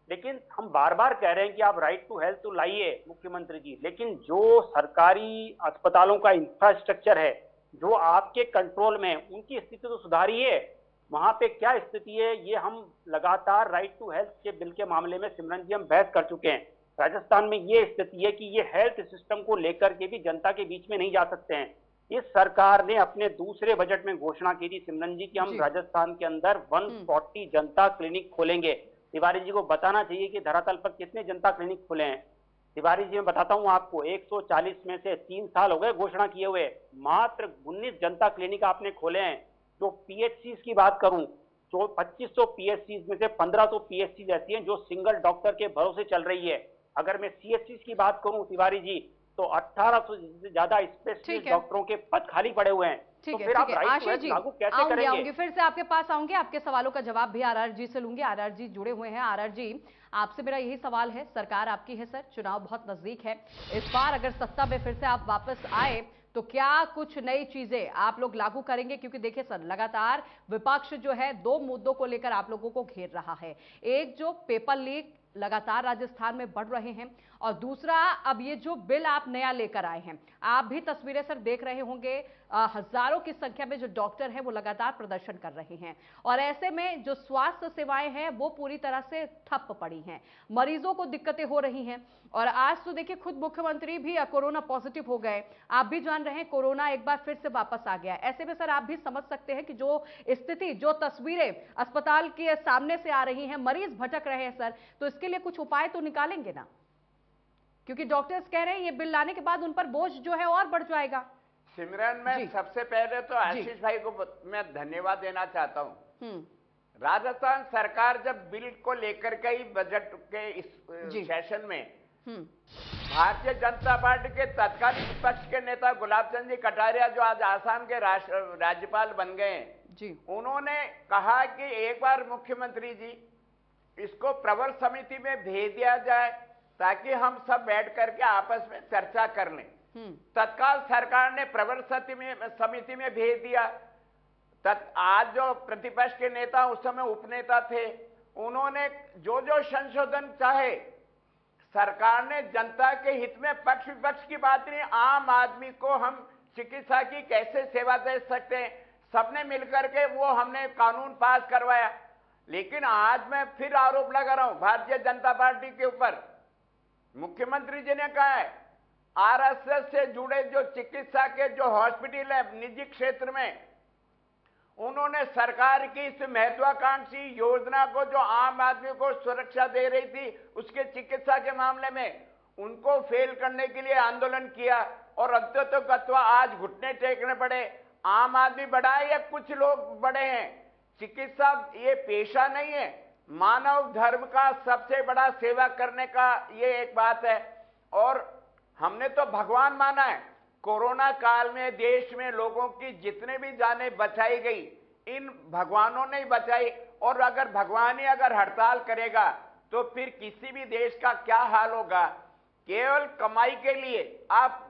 लेकिन हम बार बार कह रहे हैं कि आप राइट टू हेल्थ तो लाइए मुख्यमंत्री जी, लेकिन जो सरकारी अस्पतालों का इंफ्रास्ट्रक्चर है जो आपके कंट्रोल में, उनकी स्थिति तो सुधारिए। वहां पे क्या स्थिति है ये हम लगातार राइट टू हेल्थ के बिल के मामले में सिमरन जी हम बहस कर चुके हैं। राजस्थान में ये स्थिति है कि ये हेल्थ सिस्टम को लेकर के भी जनता के बीच में नहीं जा सकते हैं। इस सरकार ने अपने दूसरे बजट में घोषणा की थी सिमरन जी कि हम राजस्थान के अंदर 140 जनता क्लिनिक खोलेंगे। तिवारी जी को बताना चाहिए कि धरातल पर कितने जनता क्लिनिक खुले हैं। तिवारी जी मैं बताता हूं आपको, 140 में से 3 साल हो गए घोषणा किए हुए, मात्र 19 जनता क्लिनिक आपने खोले हैं। जो पीएचसीज की बात करूं, जो 2500 पीएचसीज में से 1500 पीएचसीज ऐसी हैं जो सिंगल डॉक्टर के भरोसे चल रही है। अगर मैं सीएचसीज की बात करूं तिवारी जी, तो 1800 से ज्यादा स्पेशलिस्ट डॉक्टरों के पद खाली पड़े हुए हैं। ठीक है आशीष जी, आऊंगी फिर से आपके पास आऊंगी, आपके सवालों का जवाब भी आरआर जी से लूंगी। आरआर जी जुड़े हुए हैं। आरआर जी आपसे मेरा यही सवाल है, सरकार आपकी है सर, चुनाव बहुत नजदीक है, इस बार अगर सत्ता में फिर से आप वापस आए तो क्या कुछ नई चीजें आप लोग लागू करेंगे? क्योंकि देखिए सर, लगातार विपक्ष जो है 2 मुद्दों को लेकर आप लोगों को घेर रहा है। एक जो पेपर लीक लगातार राजस्थान में बढ़ रहे हैं, और दूसरा अब ये जो बिल आप नया लेकर आए हैं, आप भी तस्वीरें सर देख रहे होंगे, हजारों की संख्या में जो डॉक्टर हैं वो लगातार प्रदर्शन कर रहे हैं, और ऐसे में जो स्वास्थ्य सेवाएं हैं वो पूरी तरह से ठप पड़ी हैं, मरीजों को दिक्कतें हो रही हैं। और आज तो देखिए खुद मुख्यमंत्री भी कोरोना पॉजिटिव हो गए, आप भी जान रहे हैं कोरोना एक बार फिर से वापस आ गया। ऐसे में सर आप भी समझ सकते हैं कि जो स्थिति, जो तस्वीरें अस्पताल के सामने से आ रही हैं, मरीज भटक रहे हैं सर, तो इसके लिए कुछ उपाय तो निकालेंगे ना, क्योंकि डॉक्टर्स कह रहे हैं ये बिल लाने के बाद उन पर बोझ जो है और बढ़ जाएगा। सिमरन, मैं सबसे पहले तो आशीष भाई को मैं धन्यवाद देना चाहता हूं। राजस्थान सरकार जब बिल को लेकर के ही बजट के इस सेशन में भारतीय जनता पार्टी के तत्कालीन विपक्ष के नेता गुलाब चंद जी कटारिया, जो आज आसाम के राज्यपाल बन गए हैं, उन्होंने कहा कि एक बार मुख्यमंत्री जी इसको प्रवर समिति में भेज दिया जाए ताकि हम सब बैठ करके आपस में चर्चा कर लें। तत्काल सरकार ने प्रवर समिति में भेज दिया। आज जो प्रतिपक्ष के नेता, उस समय उपनेता थे, उन्होंने जो जो संशोधन चाहे, सरकार ने जनता के हित में पक्ष विपक्ष की बात नहीं, आम आदमी को हम चिकित्सा की कैसे सेवा दे सकते हैं, सबने मिलकर के वो हमने कानून पास करवाया। लेकिन आज मैं फिर आरोप लगा रहा हूं भारतीय जनता पार्टी के ऊपर। मुख्यमंत्री जी ने कहा है आरएसएस से जुड़े जो चिकित्सा के जो हॉस्पिटल है निजी क्षेत्र में, उन्होंने सरकार की इस महत्वाकांक्षी योजना को, जो आम आदमी को सुरक्षा दे रही थी उसके चिकित्सा के मामले में, उनको फेल करने के लिए आंदोलन किया, और अंततः आज घुटने टेकने पड़े। आम आदमी बड़ा है या कुछ लोग बड़े हैं? चिकित्सा ये पेशा नहीं है, मानव धर्म का सबसे बड़ा सेवा करने का ये एक बात है। और हमने तो भगवान माना है। कोरोना काल में देश में लोगों की जितने भी जानें बचाई गई, इन भगवानों ने ही बचाई। और अगर भगवान ही अगर हड़ताल करेगा तो फिर किसी भी देश का क्या हाल होगा। केवल कमाई के लिए आप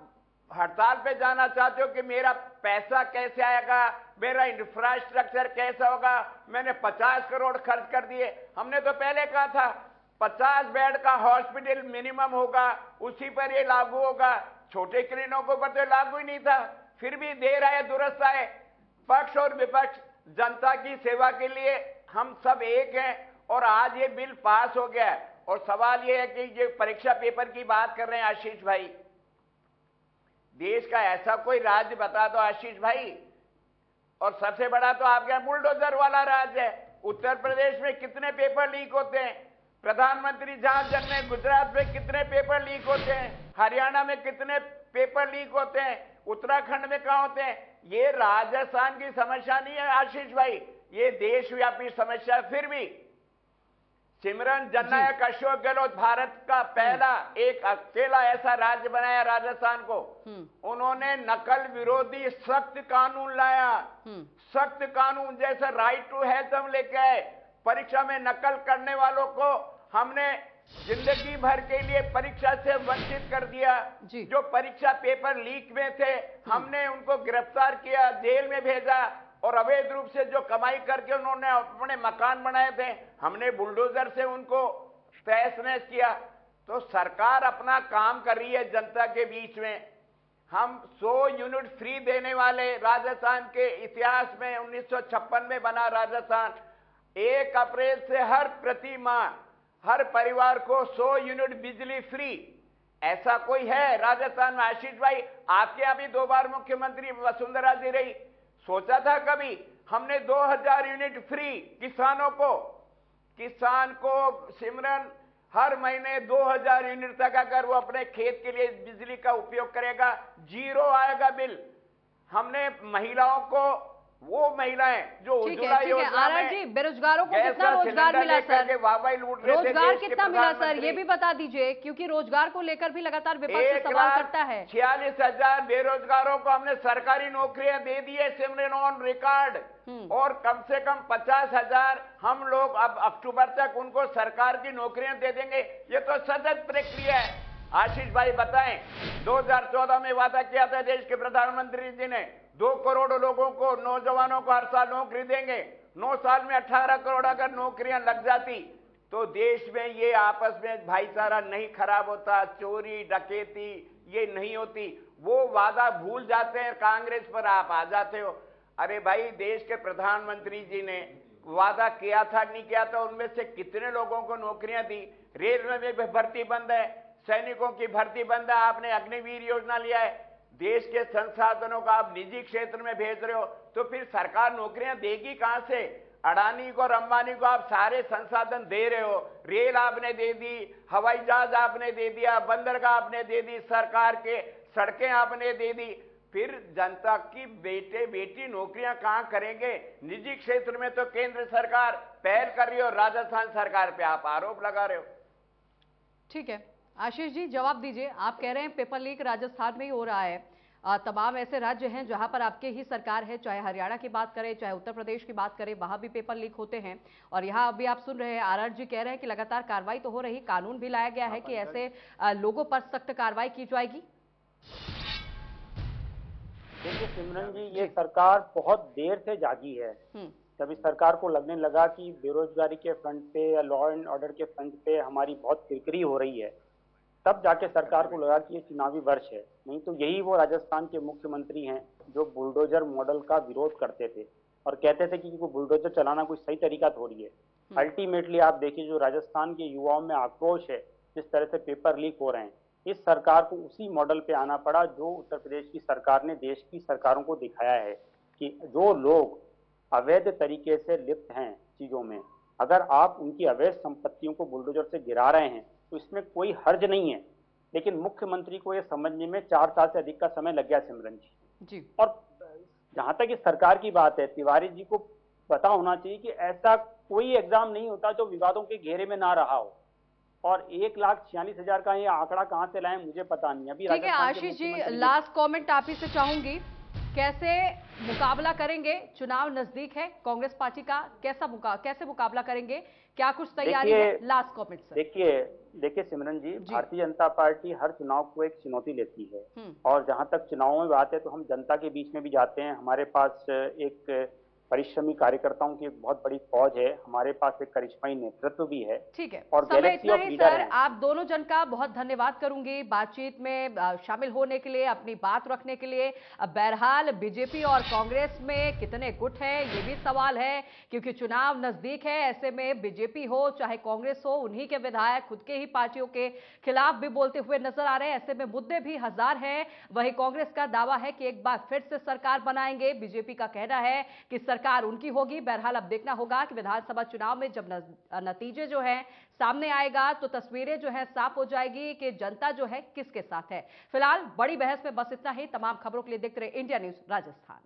हड़ताल पे जाना चाहते हो कि मेरा पैसा कैसे आएगा, मेरा इंफ्रास्ट्रक्चर कैसा होगा, मैंने 50 करोड़ खर्च कर दिए। हमने तो पहले कहा था 50 बेड का हॉस्पिटल मिनिमम होगा, उसी पर ये लागू होगा। छोटे क्लिनिकों पर तो लागू ही नहीं था, फिर भी देर आए दुरुस्त आए। पक्ष और विपक्ष जनता की सेवा के लिए हम सब एक हैं, और आज ये बिल पास हो गया है। और सवाल ये है कि ये परीक्षा पेपर की बात कर रहे हैं आशीष भाई, देश का ऐसा कोई राज्य बता दो आशीष भाई। और सबसे बड़ा तो आपके यहाँ बुलडोजर वाला राज्य है। उत्तर प्रदेश में कितने पेपर लीक होते हैं, प्रधानमंत्री जहां जन्मे गुजरात में कितने पेपर लीक होते हैं, हरियाणा में कितने पेपर लीक होते हैं, उत्तराखंड में कहां होते हैं। ये राजस्थान की समस्या नहीं है आशीष भाई, ये देशव्यापी समस्या है। फिर भी सिमरन जननायक अशोक गहलोत भारत का पहला एक अकेला ऐसा राज्य बनाया राजस्थान को। उन्होंने नकल विरोधी सख्त कानून लाया, सख्त कानून जैसे राइट टू हेल्थ हम लेके आए। परीक्षा में नकल करने वालों को हमने जिंदगी भर के लिए परीक्षा से वंचित कर दिया। जो परीक्षा पेपर लीक में थे हमने उनको गिरफ्तार किया, जेल में भेजा, और अवैध रूप से जो कमाई करके उन्होंने अपने मकान बनाए थे हमने बुलडोजर से उनको तहस नहस किया। तो सरकार अपना काम कर रही है जनता के बीच में। हम 100 यूनिट फ्री देने वाले, राजस्थान के इतिहास में 1956 में बना राजस्थान। 1 अप्रैल से हर प्रति माह हर परिवार को 100 यूनिट बिजली फ्री। ऐसा कोई है राजस्थान में आशीष भाई? आपके यहाँ भी 2 बार मुख्यमंत्री वसुंधरा जी रही, सोचा था कभी? हमने 2000 यूनिट फ्री किसानों को। किसान को सिमरन हर महीने 2000 यूनिट तक अगर वो अपने खेत के लिए बिजली का उपयोग करेगा, 0 आएगा बिल। हमने महिलाओं को, वो महिलाएं जो उज्ज्वला योजना में बेरोजगारों को कितना रोजगार मिला सर? रोजगार कितना मिला सर ये भी बता दीजिए, क्योंकि रोजगार को लेकर भी लगातार विपक्ष सवाल करता है। 46,000 बेरोजगारों को हमने सरकारी नौकरियां दे दी है सिमरन ऑन रिकॉर्ड, और कम से कम 50,000 हम लोग अब अक्टूबर तक उनको सरकार की नौकरियां दे देंगे। ये तो सतत प्रक्रिया है। आशीष भाई बताएं, 2014 में वादा किया था देश के प्रधानमंत्री जी ने 2 करोड़ लोगों को, नौजवानों को हर साल नौकरी देंगे। 9 साल में 18 करोड़ अगर नौकरियां लग जाती, तो देश में ये आपस में भाईचारा नहीं खराब होता, चोरी डकैती ये नहीं होती। वो वादा भूल जाते हैं, कांग्रेस पर आप आ जाते हो। अरे भाई, देश के प्रधानमंत्री जी ने वादा किया था नहीं किया था, उनमें से कितने लोगों को नौकरियां दी? रेलवे में भी भर्ती बंद है, सैनिकों की भर्ती बंद है, आपने अग्निवीर योजना लिया है। देश के संसाधनों का आप निजी क्षेत्र में भेज रहे हो, तो फिर सरकार नौकरियां देगी कहां से? अडानी को और अंबानी को आप सारे संसाधन दे रहे हो, रेल आपने दे दी, हवाई जहाज आपने दे दिया, बंदरगाह आपने दे दी, सरकार के सड़कें आपने दे दी, फिर जनता की बेटे बेटी नौकरियां कहां करेंगे? निजी क्षेत्र में तो केंद्र सरकार पहल कर रही हो, राजस्थान सरकार पे आप आरोप लगा रहे हो। ठीक है आशीष जी, जवाब दीजिए। आप कह रहे हैं पेपर लीक राजस्थान में ही हो रहा है, तमाम ऐसे राज्य हैं जहां पर आपके ही सरकार है, चाहे हरियाणा की बात करें चाहे उत्तर प्रदेश की बात करें, वहां भी पेपर लीक होते हैं। और यहां अभी आप सुन रहे हैं आरआर जी कह रहे हैं कि लगातार कार्रवाई तो हो रही, कानून भी लाया गया है कि ऐसे लोगों पर सख्त कार्रवाई की जाएगी। देखिए सिमरन जी, ये सरकार बहुत देर से जागी है। जब इस सरकार को लगने लगा कि बेरोजगारी के फ्रंट पे या लॉ एंड ऑर्डर के फ्रंट पे हमारी बहुत किरकिरी हो रही है, तब जाके सरकार को लगा कि ये चुनावी वर्ष है। नहीं तो यही वो राजस्थान के मुख्यमंत्री हैं जो बुलडोजर मॉडल का विरोध करते थे और कहते थे कि वो बुलडोजर चलाना कोई सही तरीका थोड़ी है। अल्टीमेटली आप देखिए, जो राजस्थान के युवाओं में आक्रोश है, जिस तरह से पेपर लीक हो रहे हैं, इस सरकार को उसी मॉडल पे आना पड़ा जो उत्तर प्रदेश की सरकार ने देश की सरकारों को दिखाया है कि जो लोग अवैध तरीके से लिप्त हैं चीजों में, अगर आप उनकी अवैध संपत्तियों को बुलडोजर से गिरा रहे हैं तो इसमें कोई हर्ज नहीं है। लेकिन मुख्यमंत्री को यह समझने में 4 साल से अधिक का समय लग गया सिमरन जी। और जहां तक इस सरकार की बात है, तिवारी जी को पता होना चाहिए कि ऐसा कोई एग्जाम नहीं होता जो विवादों के घेरे में ना रहा हो। और 1,46,000 का ये आंकड़ा कहां से लाए मुझे पता नहीं। अभी ठीक है आशीष जी, लास्ट कमेंट आप ही से चाहूंगी, कैसे मुकाबला करेंगे? चुनाव नजदीक है, कांग्रेस पार्टी का कैसे मुकाबला करेंगे? क्या कुछ तैयारी है? Last comment sir. देखिए सिमरन जी, भारतीय जनता पार्टी हर चुनाव को एक चुनौती लेती है और जहां तक चुनावों में बात है तो हम जनता के बीच में भी जाते हैं। हमारे पास एक परिश्रमी कार्यकर्ताओं की एक बहुत बड़ी फौज है, हमारे पास एक करिश्माई नेतृत्व भी है। ठीक है, और समय इतना ही सर। आप दोनों जन का बहुत धन्यवाद करूंगी बातचीत में शामिल होने के लिए, अपनी बात रखने के लिए। बहरहाल बीजेपी और कांग्रेस में कितने गुट हैं ये भी सवाल है, क्योंकि चुनाव नजदीक है। ऐसे में बीजेपी हो चाहे कांग्रेस हो, उन्हीं के विधायक खुद के ही पार्टियों के खिलाफ भी बोलते हुए नजर आ रहे हैं। ऐसे में मुद्दे भी हजार हैं। वही कांग्रेस का दावा है कि एक बार फिर से सरकार बनाएंगे, बीजेपी का कहना है कि सरकार उनकी होगी। बहरहाल अब देखना होगा कि विधानसभा चुनाव में जब नतीजे जो है सामने आएगा तो तस्वीरें जो है साफ हो जाएगी कि जनता जो है किसके साथ है। फिलहाल बड़ी बहस में बस इतना ही। तमाम खबरों के लिए देखते रहे इंडिया न्यूज़ राजस्थान।